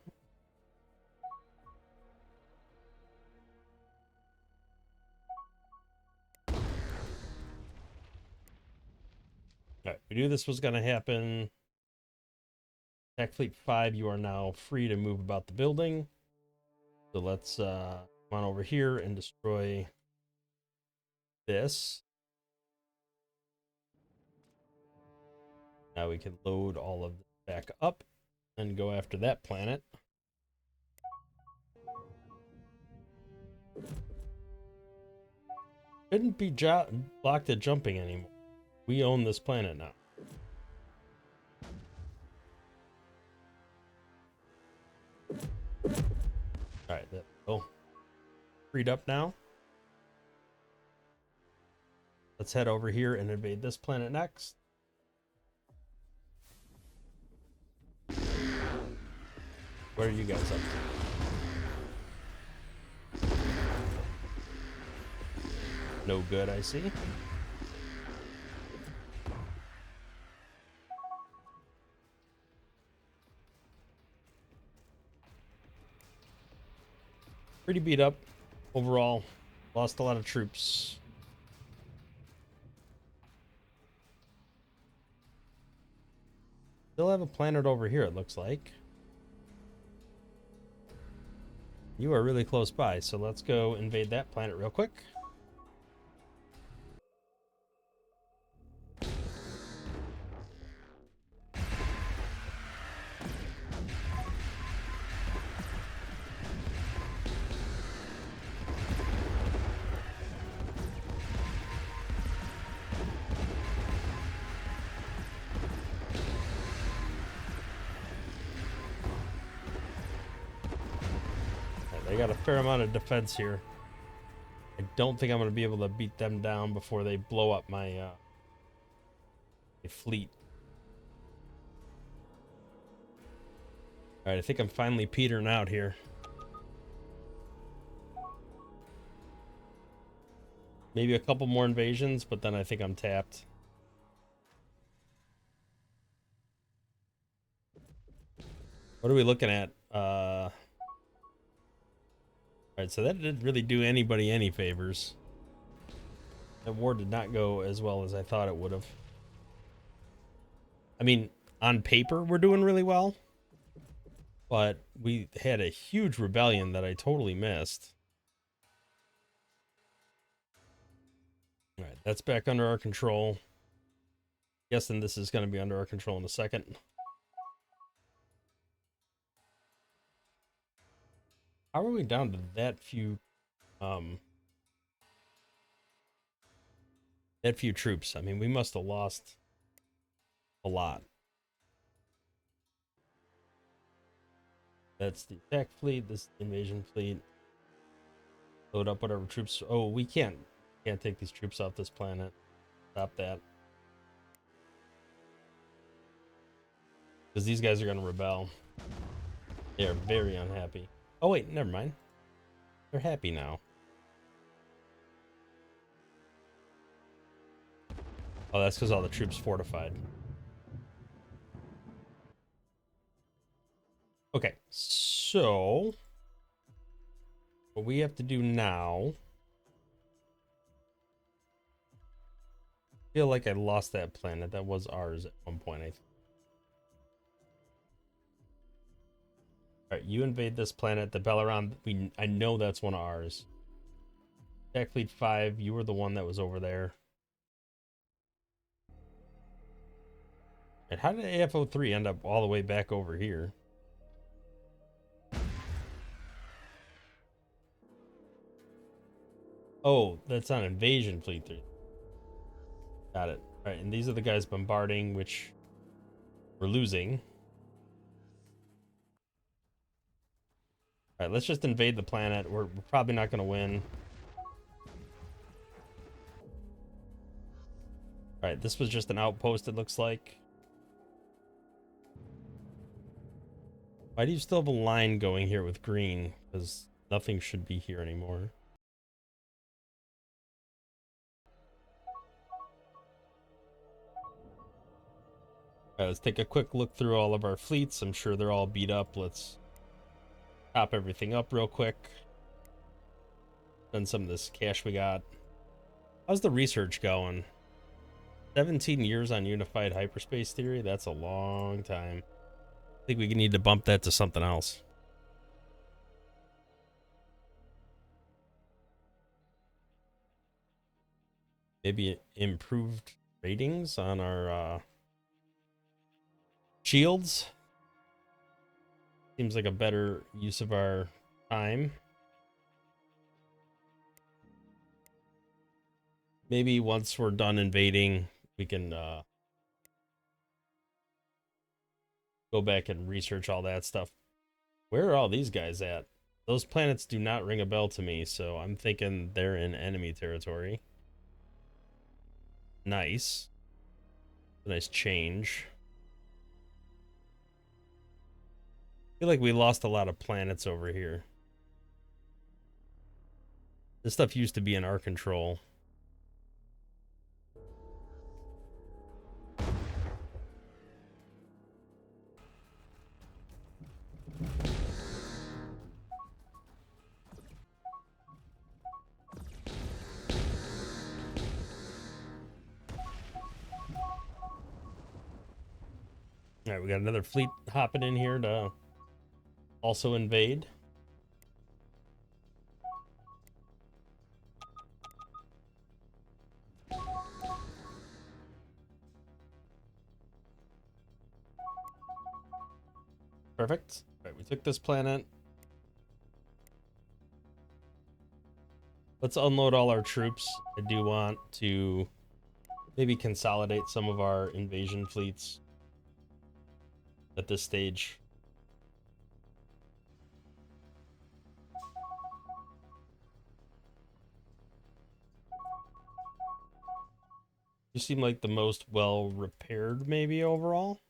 A: All right, we knew this was going to happen. Attack Fleet 5, you are now free to move about the building. So let's come on over here and destroy this. Now we can load all of this back up and go after that planet. Shouldn't be blocked at jumping anymore. We own this planet now. Alright, that's freed up now. Let's head over here and invade this planet next. What are you guys up to? No good, I see. Pretty beat up overall. Lost a lot of troops. Still have a planet over here, it looks like. You are really close by, so let's go invade that planet real quick. They got a fair amount of defense here. I don't think I'm going to be able to beat them down before they blow up my fleet. Alright, I think I'm finally petering out here. Maybe a couple more invasions, but then I think I'm tapped. What are we looking at? Alright, so that didn't really do anybody any favors. That war did not go as well as I thought it would have. I mean, on paper, we're doing really well. But we had a huge rebellion that I totally missed. Alright, that's back under our control. Guessing this is going to be under our control in a second. How are we down to that few troops? I mean, we must have lost a lot. That's the attack fleet, this is the invasion fleet. Load up whatever troops. Oh, we can't take these troops off this planet. Stop that. Because these guys are going to rebel. They are very unhappy. Oh wait, never mind. They're happy now. Oh, that's because all the troops fortified. Okay, so what we have to do now... I feel like I lost that planet. That was ours at one point, I think. Alright, you invade this planet, the Belaron. I know that's one of ours. Attack Fleet 5, you were the one that was over there. And how did AFO3 end up all the way back over here? Oh, that's on Invasion Fleet 3. Got it. All right, and these are the guys bombarding, which we're losing. All right, let's just invade the planet. We're probably not going to win. All right, this was just an outpost, it looks like. Why do you still have a line going here with green? Because nothing should be here anymore. All right, let's take a quick look through all of our fleets. I'm sure they're all beat up. Let's top everything up real quick. Spend some of this cash we got. How's the research going? 17 years on unified hyperspace theory? That's a long time. I think we need to bump that to something else. Maybe improved ratings on our shields. Seems like a better use of our time. Maybe once we're done invading, we can go back and research all that stuff. Where are all these guys at? Those planets do not ring a bell to me, so I'm thinking they're in enemy territory. Nice. A nice change. I feel like we lost a lot of planets over here. This stuff used to be in our control. All right, we got another fleet hopping in here to also invade. Perfect. All right, we took this planet. Let's unload all our troops. I do want to maybe consolidate some of our invasion fleets at this stage. You seem like the most well repaired, maybe overall.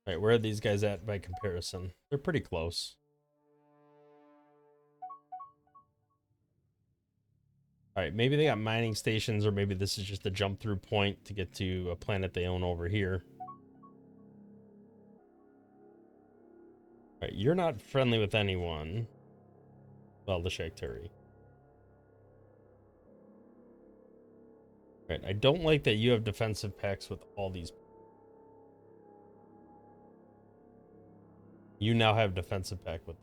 A: All right, where are these guys at by comparison? They're pretty close. All right, maybe they got mining stations, or maybe this is just a jump through point to get to a planet they own over here. All right, you're not friendly with anyone. Well, the Shakturi. All right, I don't like that you have defensive pacts with all these. You now have defensive pact with.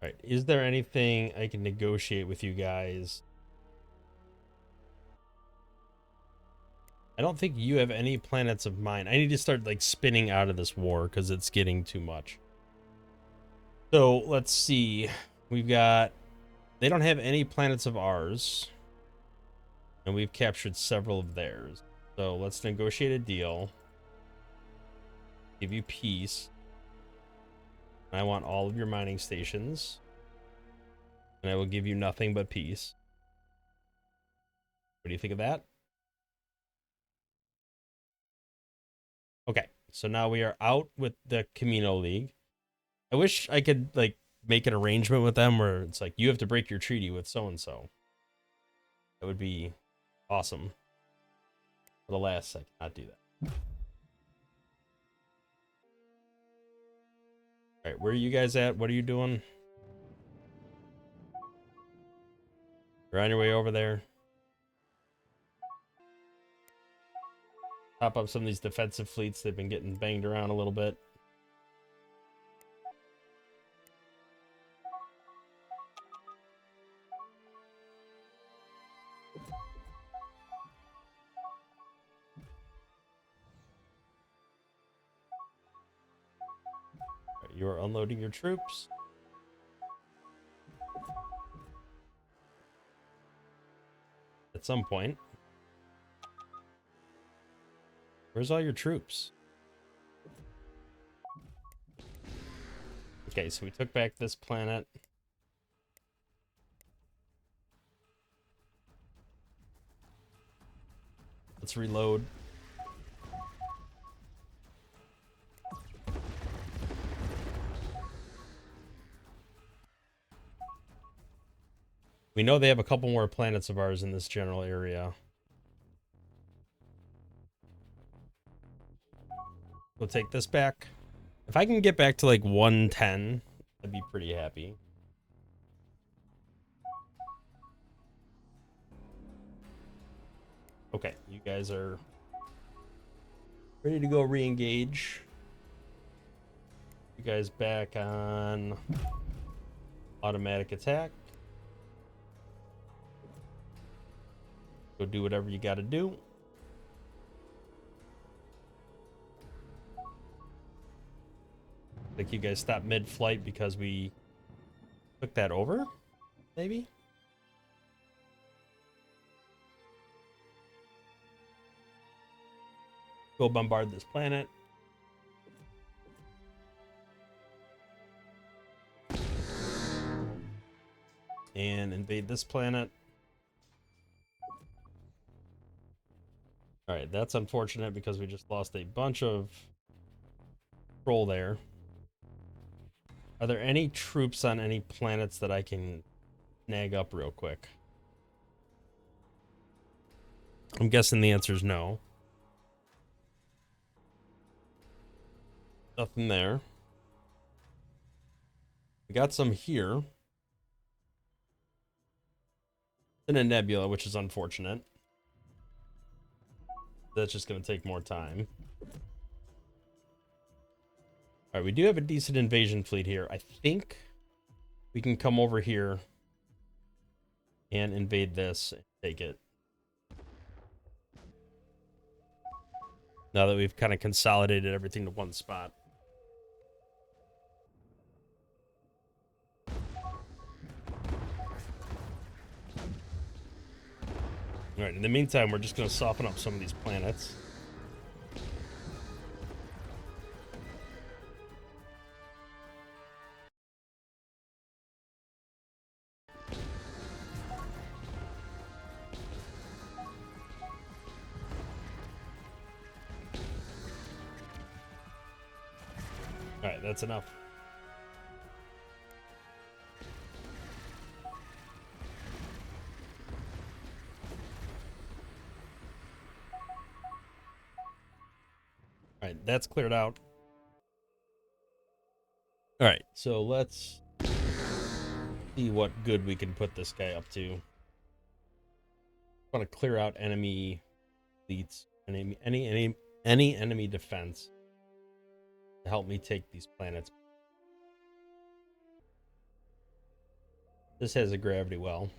A: All right, is there anything I can negotiate with you guys? I don't think you have any planets of mine. I need to start like spinning out of this war because it's getting too much. So let's see. We've got, they don't have any planets of ours, and we've captured several of theirs. So let's negotiate a deal. Give you peace. I want all of your mining stations, and I will give you nothing but peace. What do you think of that? Okay, so now we are out with the Camino League. I wish I could like make an arrangement with them where it's like you have to break your treaty with so and so. That would be awesome. But alas, I cannot do that. All right, where are you guys at? What are you doing? You're on your way over there. Top up some of these defensive fleets. They've been getting banged around a little bit. You are unloading your troops. At some point. Where's all your troops? Okay, so we took back this planet. Let's reload. We know they have a couple more planets of ours in this general area. We'll take this back. If I can get back to like 110, I'd be pretty happy. Okay, you guys are ready to go re-engage. You guys back on automatic attack. Go do whatever you gotta do. Like you guys stopped mid-flight because we took that over, maybe? Go bombard this planet. And invade this planet. Alright, that's unfortunate because we just lost a bunch of control there. Are there any troops on any planets that I can snag up real quick? I'm guessing the answer is no. Nothing there. We got some here. In a nebula, which is unfortunate. That's just going to take more time. Alright, we do have a decent invasion fleet here. I think we can come over here and invade this and take it. Now that we've kind of consolidated everything to one spot. Alright, in the meantime, we're just going to soften up some of these planets. Alright, that's enough. Alright, that's cleared out. Alright, so let's see what good we can put this guy up to. I want to clear out enemy fleets, any enemy defense to help me take these planets. This has a gravity well.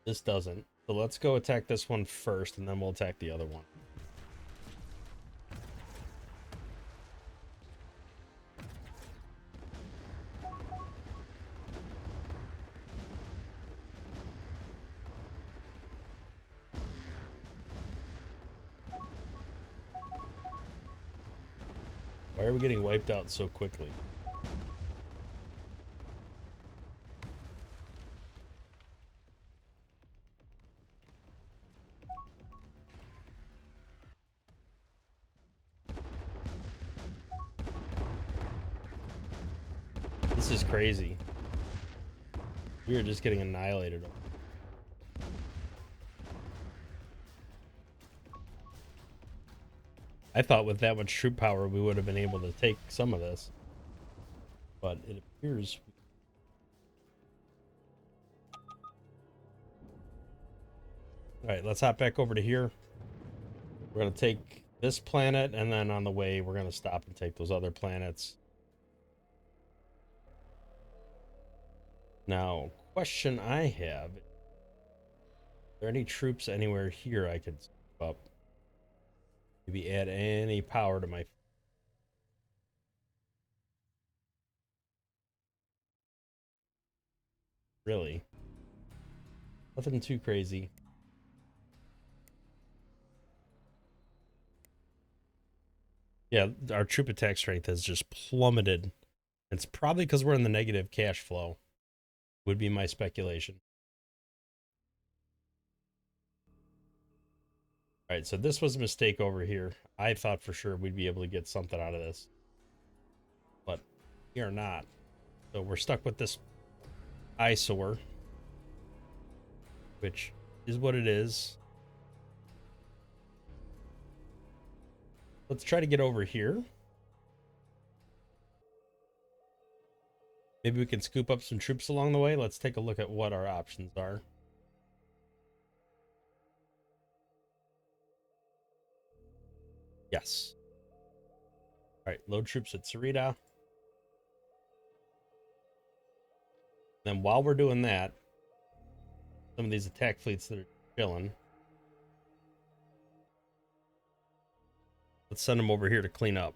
A: This doesn't. So let's go attack this one first, and then we'll attack the other one. Why are we getting wiped out so quickly? This is crazy. We are just getting annihilated. I thought with that much troop power we would have been able to take some of this. But it appears... Alright, let's hop back over to here. We're going to take this planet, and then on the way we're going to stop and take those other planets. Now, question I have, are there any troops anywhere here I could step up? Maybe add any power to my really. Nothing too crazy. Yeah, our troop attack strength has just plummeted. It's probably because we're in the negative cash flow, would be my speculation. All right, so this was a mistake over here. I thought for sure we'd be able to get something out of this, but we are not. So we're stuck with this eyesore, which is what it is. Let's try to get over here. Maybe we can scoop up some troops along the way. Let's take a look at what our options are. Yes. All right, load troops at Sarita. Then while we're doing that, some of these attack fleets that are chilling, let's send them over here to clean up.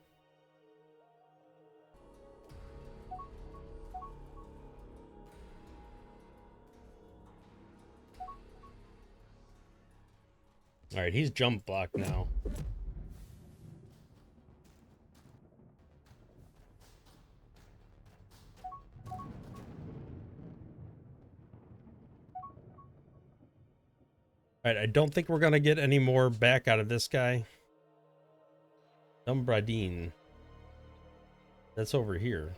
A: All right, he's jump blocked now. All right, I don't think we're going to get any more back out of this guy. Umbradine. That's over here.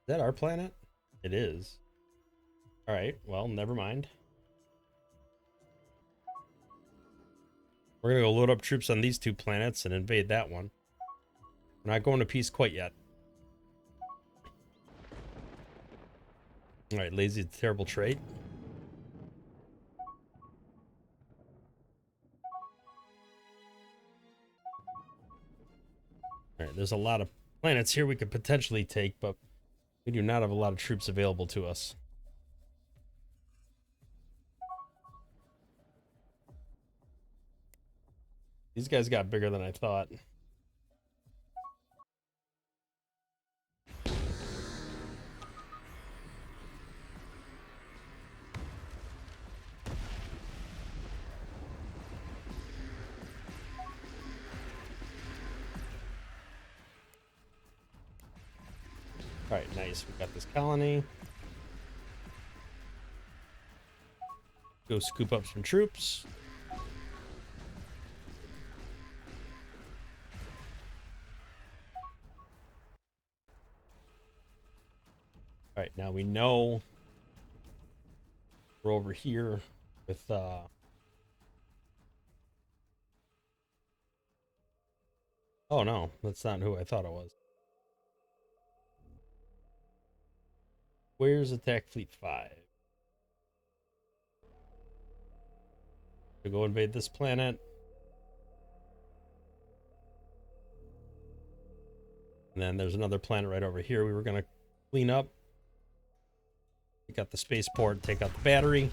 A: Is that our planet? It is. All right, well, never mind. We're going to go load up troops on these 2 planets and invade that one. We're not going to peace quite yet. All right, lazy is a terrible trait. All right, there's a lot of planets here we could potentially take, but we do not have a lot of troops available to us. These guys got bigger than I thought. All right, nice. We got this colony. Go scoop up some troops. All right, now we know we're over here with oh no, that's not who I thought it was. Where's Attack Fleet 5? To go invade this planet. And then there's another planet right over here we were gonna clean up. Take out the spaceport, take out the battery.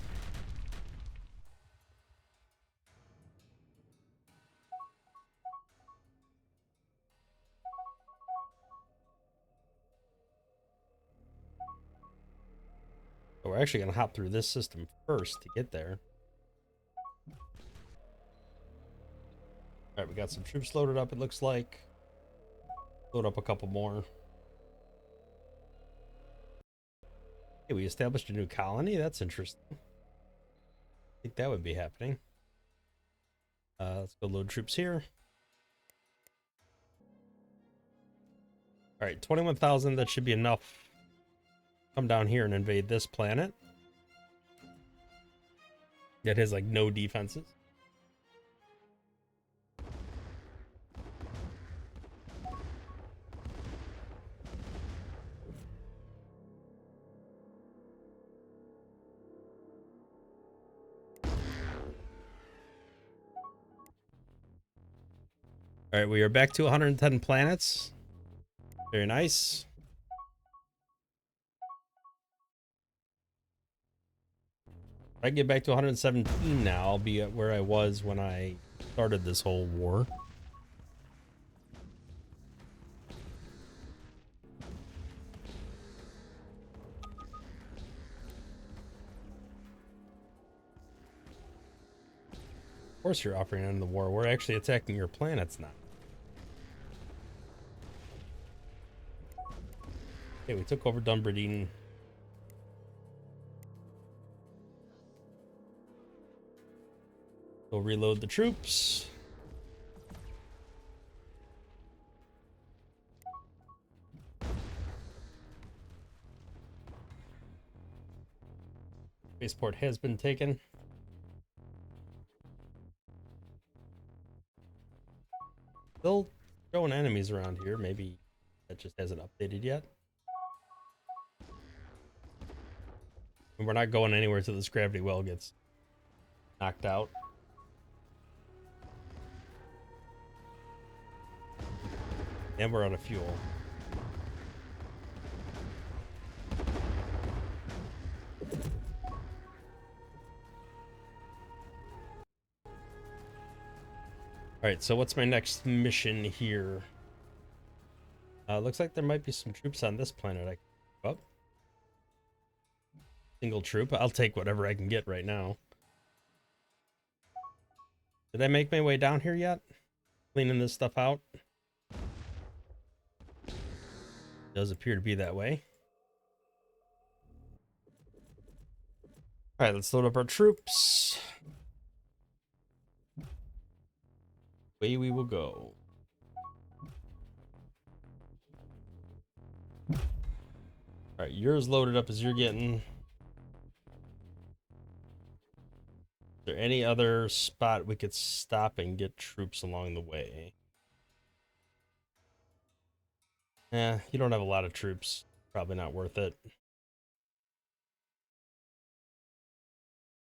A: So we're actually gonna hop through this system first to get there. All right, we got some troops loaded up, it looks like. Load up a couple more. Hey, we established a new colony? That's interesting. I think that would be happening. Let's go load troops here. All right, 21,000, that should be enough. Come down here and invade this planet. That has like no defenses. All right, we are back to 110 planets. Very nice. If I get back to 117 now, I'll be at where I was when I started this whole war. Of course you're offering to end the war. We're actually attacking your planets now. Okay, we took over Dunbridine. We'll reload the troops. Spaceport has been taken. Still throwing enemies around here. Maybe that just hasn't updated yet. And we're not going anywhere till this gravity well gets knocked out. And we're out of fuel. Alright, so what's my next mission here? Looks like there might be some troops on this planet I can pick up. Single troop. I'll take whatever I can get right now. Did I make my way down here yet? Cleaning this stuff out? Does appear to be that way. Alright, let's load up our troops. Away we will go. Alright, you're as loaded up as you're getting. Is there any other spot we could stop and get troops along the way? Eh, you don't have a lot of troops. Probably not worth it.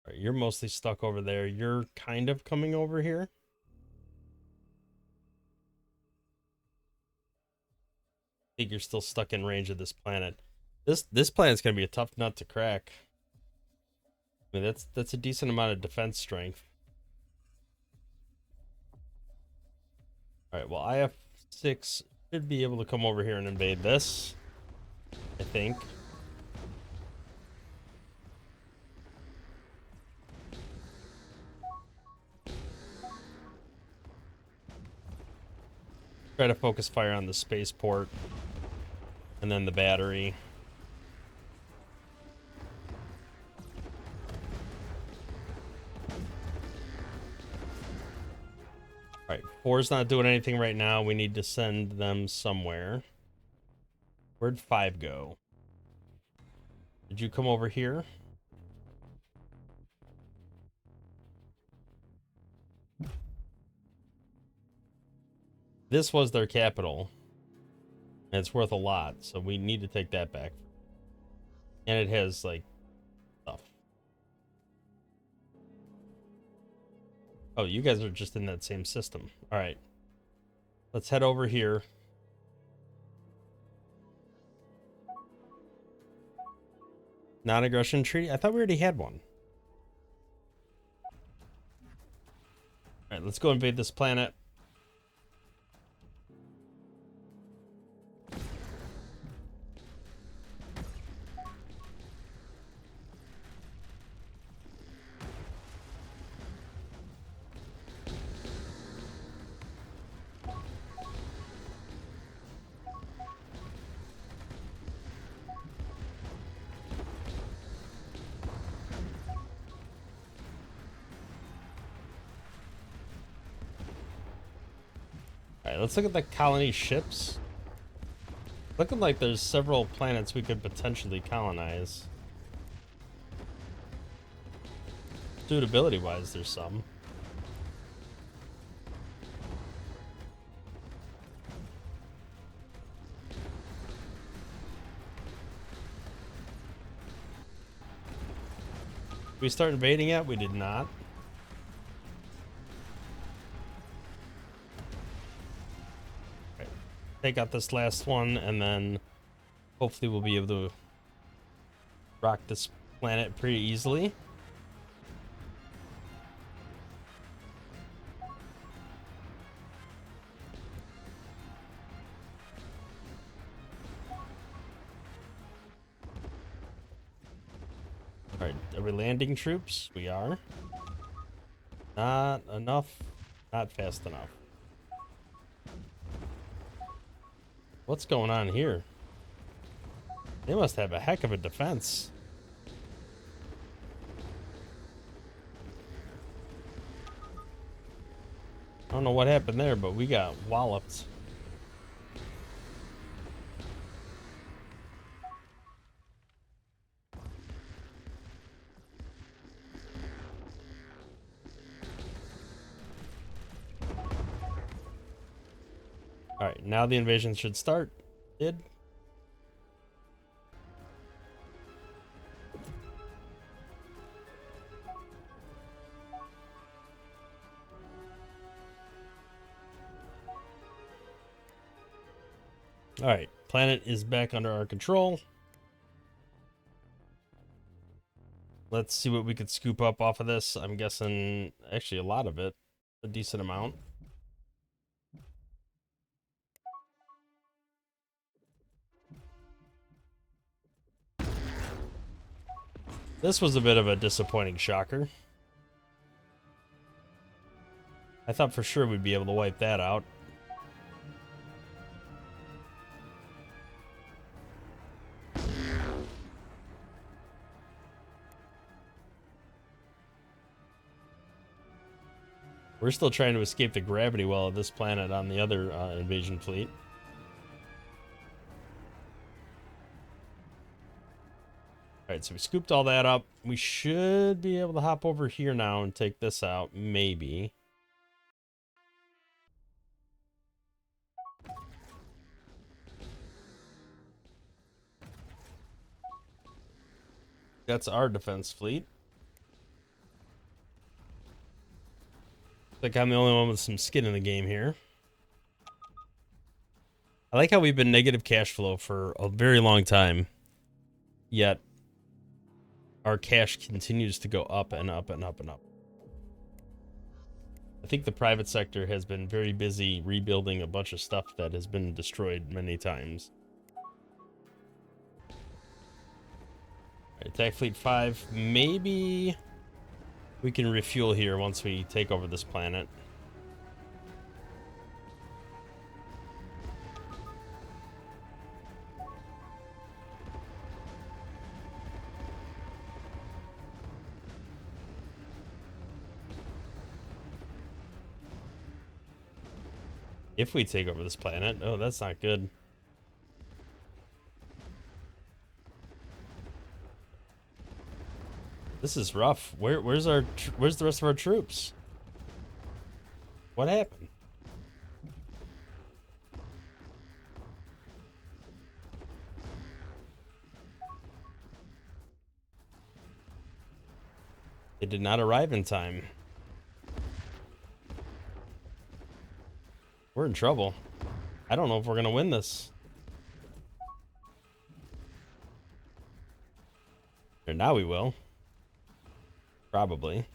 A: Alright, you're mostly stuck over there. You're kind of coming over here. I think you're still stuck in range of this planet. This planet's gonna be a tough nut to crack. I mean, that's a decent amount of defense strength. Alright, well, IF-6 should be able to come over here and invade this, I think. Try to focus fire on the spaceport and then the battery. Alright, 4's not doing anything right now. We need to send them somewhere. Where'd 5 go? Did you come over here? This was their capital. And it's worth a lot, so we need to take that back. And it has, like, stuff. Oh, you guys are just in that same system. Alright. Let's head over here. Non-aggression treaty? I thought we already had one. Alright, let's go invade this planet. Alright, let's look at the colony ships. Looking like there's several planets we could potentially colonize. Suitability-wise, there's some. Did we start invading yet? We did not. Take out this last one, and then hopefully we'll be able to rock this planet pretty easily. Alright, are we landing troops? We are. Not enough. Not fast enough. What's going on here? They must have a heck of a defense. I don't know what happened there, but we got walloped. Alright, now the invasion should start. Did. Alright, planet is back under our control. Let's see what we could scoop up off of this. I'm guessing actually a lot of it. A decent amount. This was a bit of a disappointing shocker. I thought for sure we'd be able to wipe that out. We're still trying to escape the gravity well of this planet on the other invasion fleet. Alright, so we scooped all that up. We should be able to hop over here now and take this out, maybe. That's our defense fleet. Like I'm the only one with some skin in the game here. I like how we've been negative cash flow for a very long time, yet our cash continues to go up and up and up and up. I think the private sector has been very busy rebuilding a bunch of stuff that has been destroyed many times. Right, attack fleet 5. Maybe we can refuel here once we take over this planet. If we take over this planet. Oh, that's not good. This is rough. Where's the rest of our troops? What happened? They did not arrive in time. We're in trouble. I don't know if we're gonna win this. Or now we will. Probably.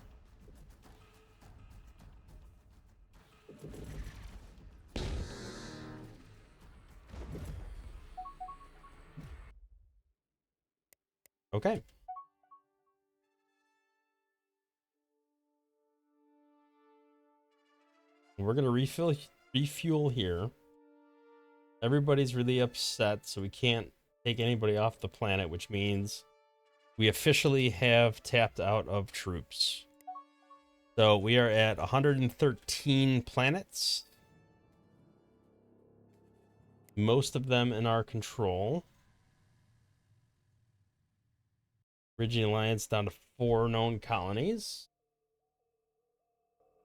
A: Okay. We're gonna refuel here. Everybody's really upset, so we can't take anybody off the planet, which means we officially have tapped out of troops. So we are at 113 planets. Most of them in our control. Bridging Alliance down to 4 known colonies.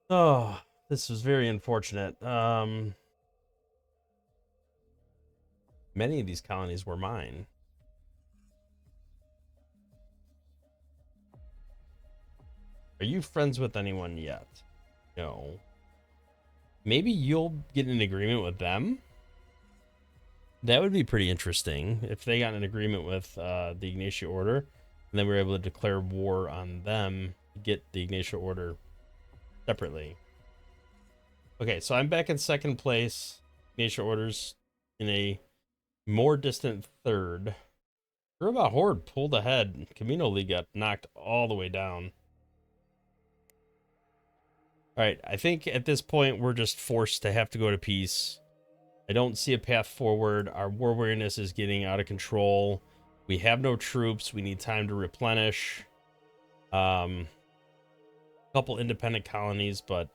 A: Oh, this was very unfortunate. Many of these colonies were mine. Are you friends with anyone yet? No. Maybe you'll get an agreement with them? That would be pretty interesting if they got an agreement with the Ignatia Order, and then we were able to declare war on them, get the Ignatia Order separately. Okay, so I'm back in second place. Ignatia Order's in a more distant third. Robot Horde pulled ahead. Camino League got knocked all the way down. All right, I think at this point we're just forced to have to go to peace. I don't see a path forward. Our war weariness is getting out of control. We have no troops. We need time to replenish. A couple independent colonies, but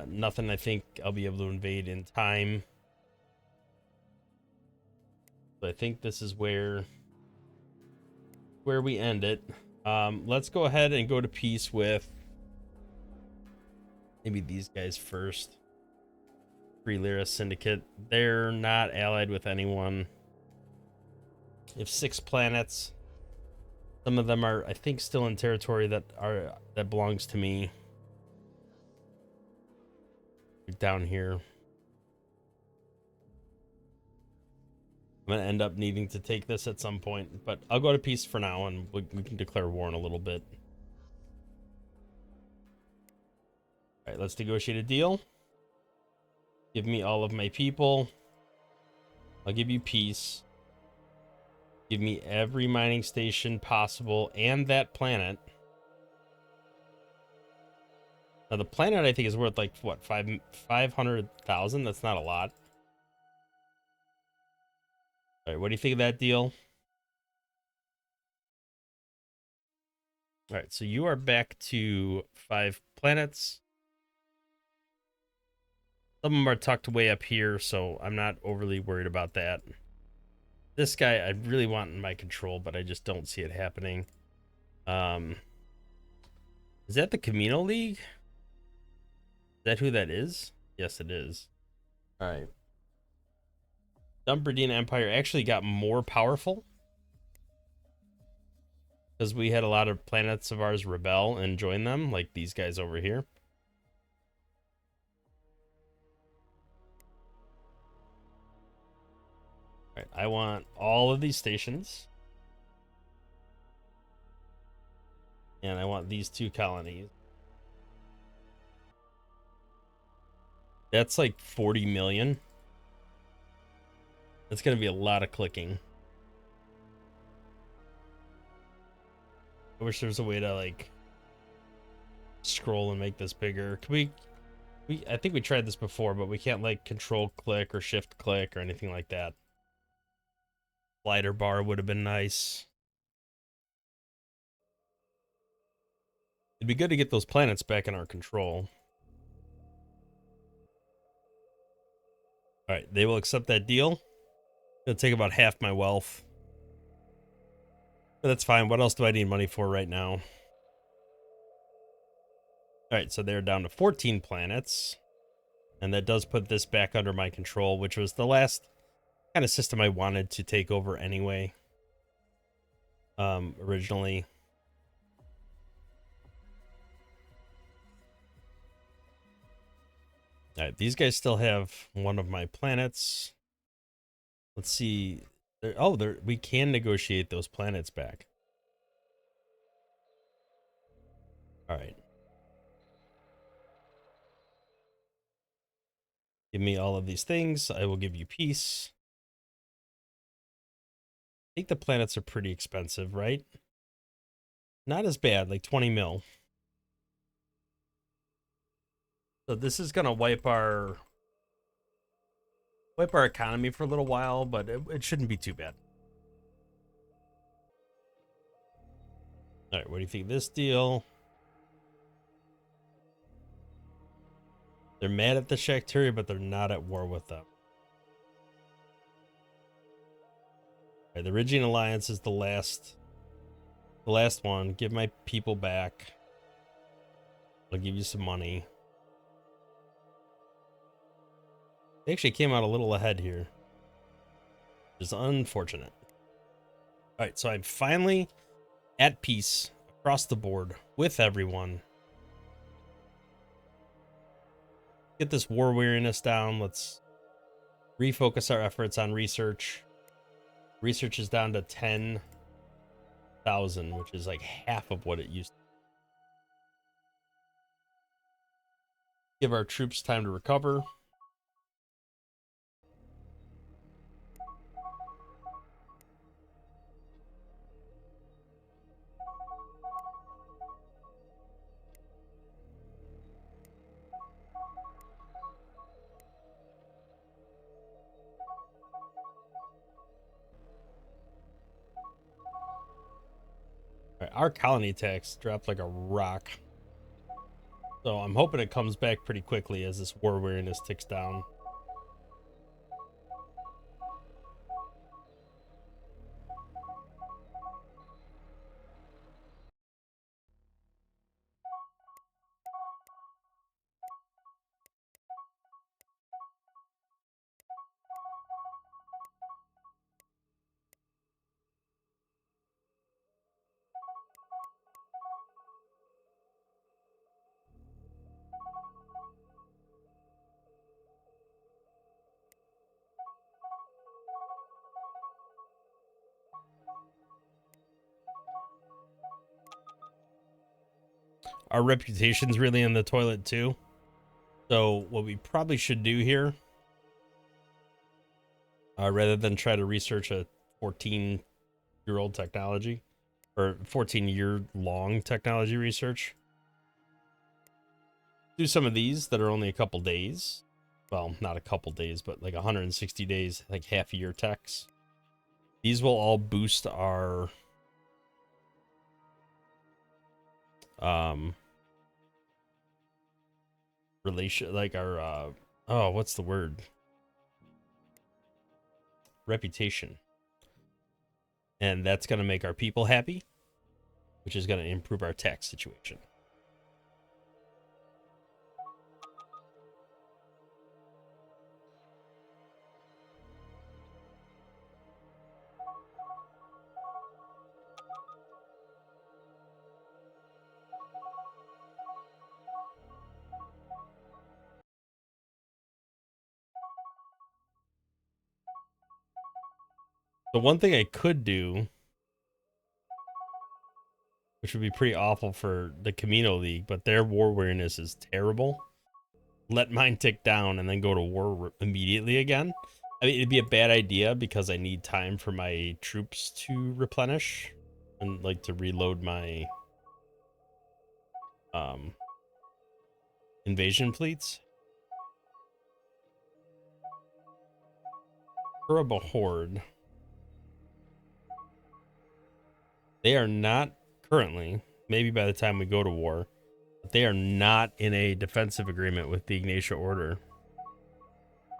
A: nothing I think I'll be able to invade in time. So I think this is where we end it. Let's go ahead and go to peace with maybe these guys first. Free Lyra Syndicate. They're not allied with anyone. You have 6 planets. Some of them are, I think, still in territory that belongs to me. Down here. I'm gonna end up needing to take this at some point, but I'll go to peace for now, and we can declare war in a little bit. All right, let's negotiate a deal. Give me all of my people. I'll give you peace. Give me every mining station possible and that planet. Now the planet I think is worth like what, 500,000? That's not a lot. All right, what do you think of that deal? All right, so you are back to 5 planets. Some of them are tucked way up here, so I'm not overly worried about that. This guy I really want in my control, but I just don't see it happening. Is that the Camino League? Is that who that is? Yes, it is. All right. Dumbardian Empire actually got more powerful because we had a lot of planets of ours rebel and join them, like these guys over here. All right, I want all of these stations. And I want these 2 colonies. That's like 40 million. That's going to be a lot of clicking. I wish there was a way to like scroll and make this bigger. Can we I think we tried this before, but we can't like control click or shift click or anything like that. Slider bar would have been nice. It'd be good to get those planets back in our control. All right, they will accept that deal. It'll take about half my wealth. But that's fine. What else do I need money for right now? All right, so they're down to 14 planets. And that does put this back under my control, which was the last kind of system I wanted to take over anyway. Originally. All right, these guys still have one of my planets. Let's see. We can negotiate those planets back. All right. Give me all of these things. I will give you peace. I think the planets are pretty expensive, right? Not as bad, like 20 mil. So this is gonna wipe our economy for a little while, but it shouldn't be too bad. All right, what do you think of this deal? They're mad at the Shakturi, but they're not at war with them. All right, the Rigian Alliance is the last one. Give my people back. I'll give you some money. They actually came out a little ahead here, which is unfortunate. All right, so I'm finally at peace across the board with everyone. Get this war weariness down. Let's refocus our efforts on research. Research is down to 10,000, which is like half of what it used to be. Give our troops time to recover. right, our colony tax dropped like a rock. So I'm hoping it comes back pretty quickly as this war weariness ticks down. Our reputation's really in the toilet too. So what we probably should do here, rather than try to research a 14-year-old technology or 14-year-long technology research, do some of these that are only a couple days. Well, not a couple days, but like 160 days, like half a year techs. These will all boost our relation, like our oh, what's the word? Reputation. And that's going to make our people happy, which is going to improve our tax situation. The one thing I could do, which would be pretty awful for the Camino League, but their war weariness is terrible. Let mine tick down and then go to war immediately again. I mean, it'd be a bad idea because I need time for my troops to replenish and like to reload my invasion fleets. Horrible horde. They are not currently, maybe by the time we go to war, but they are not in a defensive agreement with the Ignatia Order.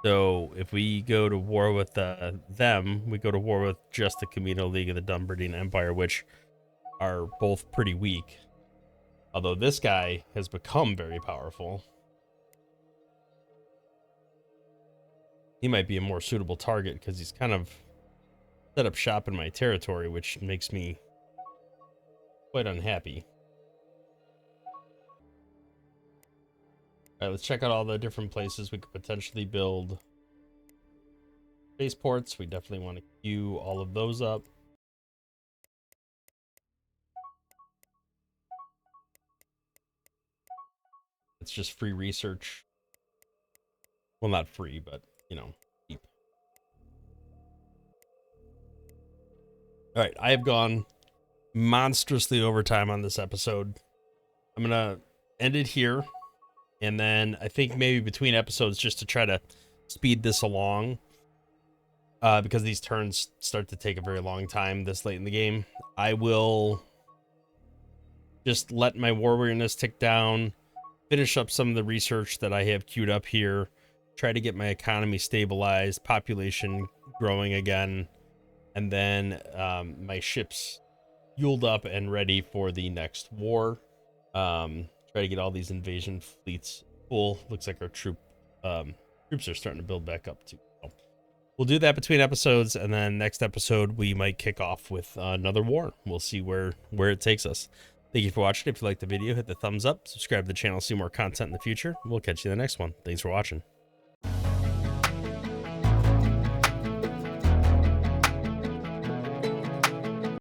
A: So if we go to war with them, we go to war with just the Camino League of the Dumbardian Empire, which are both pretty weak. Although this guy has become very powerful. He might be a more suitable target because he's kind of set up shop in my territory, which makes me quite unhappy. All right, let's check out all the different places we could potentially build spaceports. We definitely want to queue all of those up. It's just free research. Well, not free, but, you know, cheap. All right, I have gone monstrously overtime on this episode. I'm going to end it here. And then I think maybe between episodes, just to try to speed this along, because these turns start to take a very long time this late in the game, I will just let my war weariness tick down, finish up some of the research that I have queued up here, try to get my economy stabilized, population growing again, and then my ships fueled up and ready for the next war. Try to get all these invasion fleets full. Looks like our troops are starting to build back up too. So we'll do that between episodes, and then next episode we might kick off with another war. We'll see where it takes us. Thank you for watching. If you liked the video, hit the thumbs up, subscribe to the channel, see more content in the future. We'll catch you in the next one. Thanks for watching.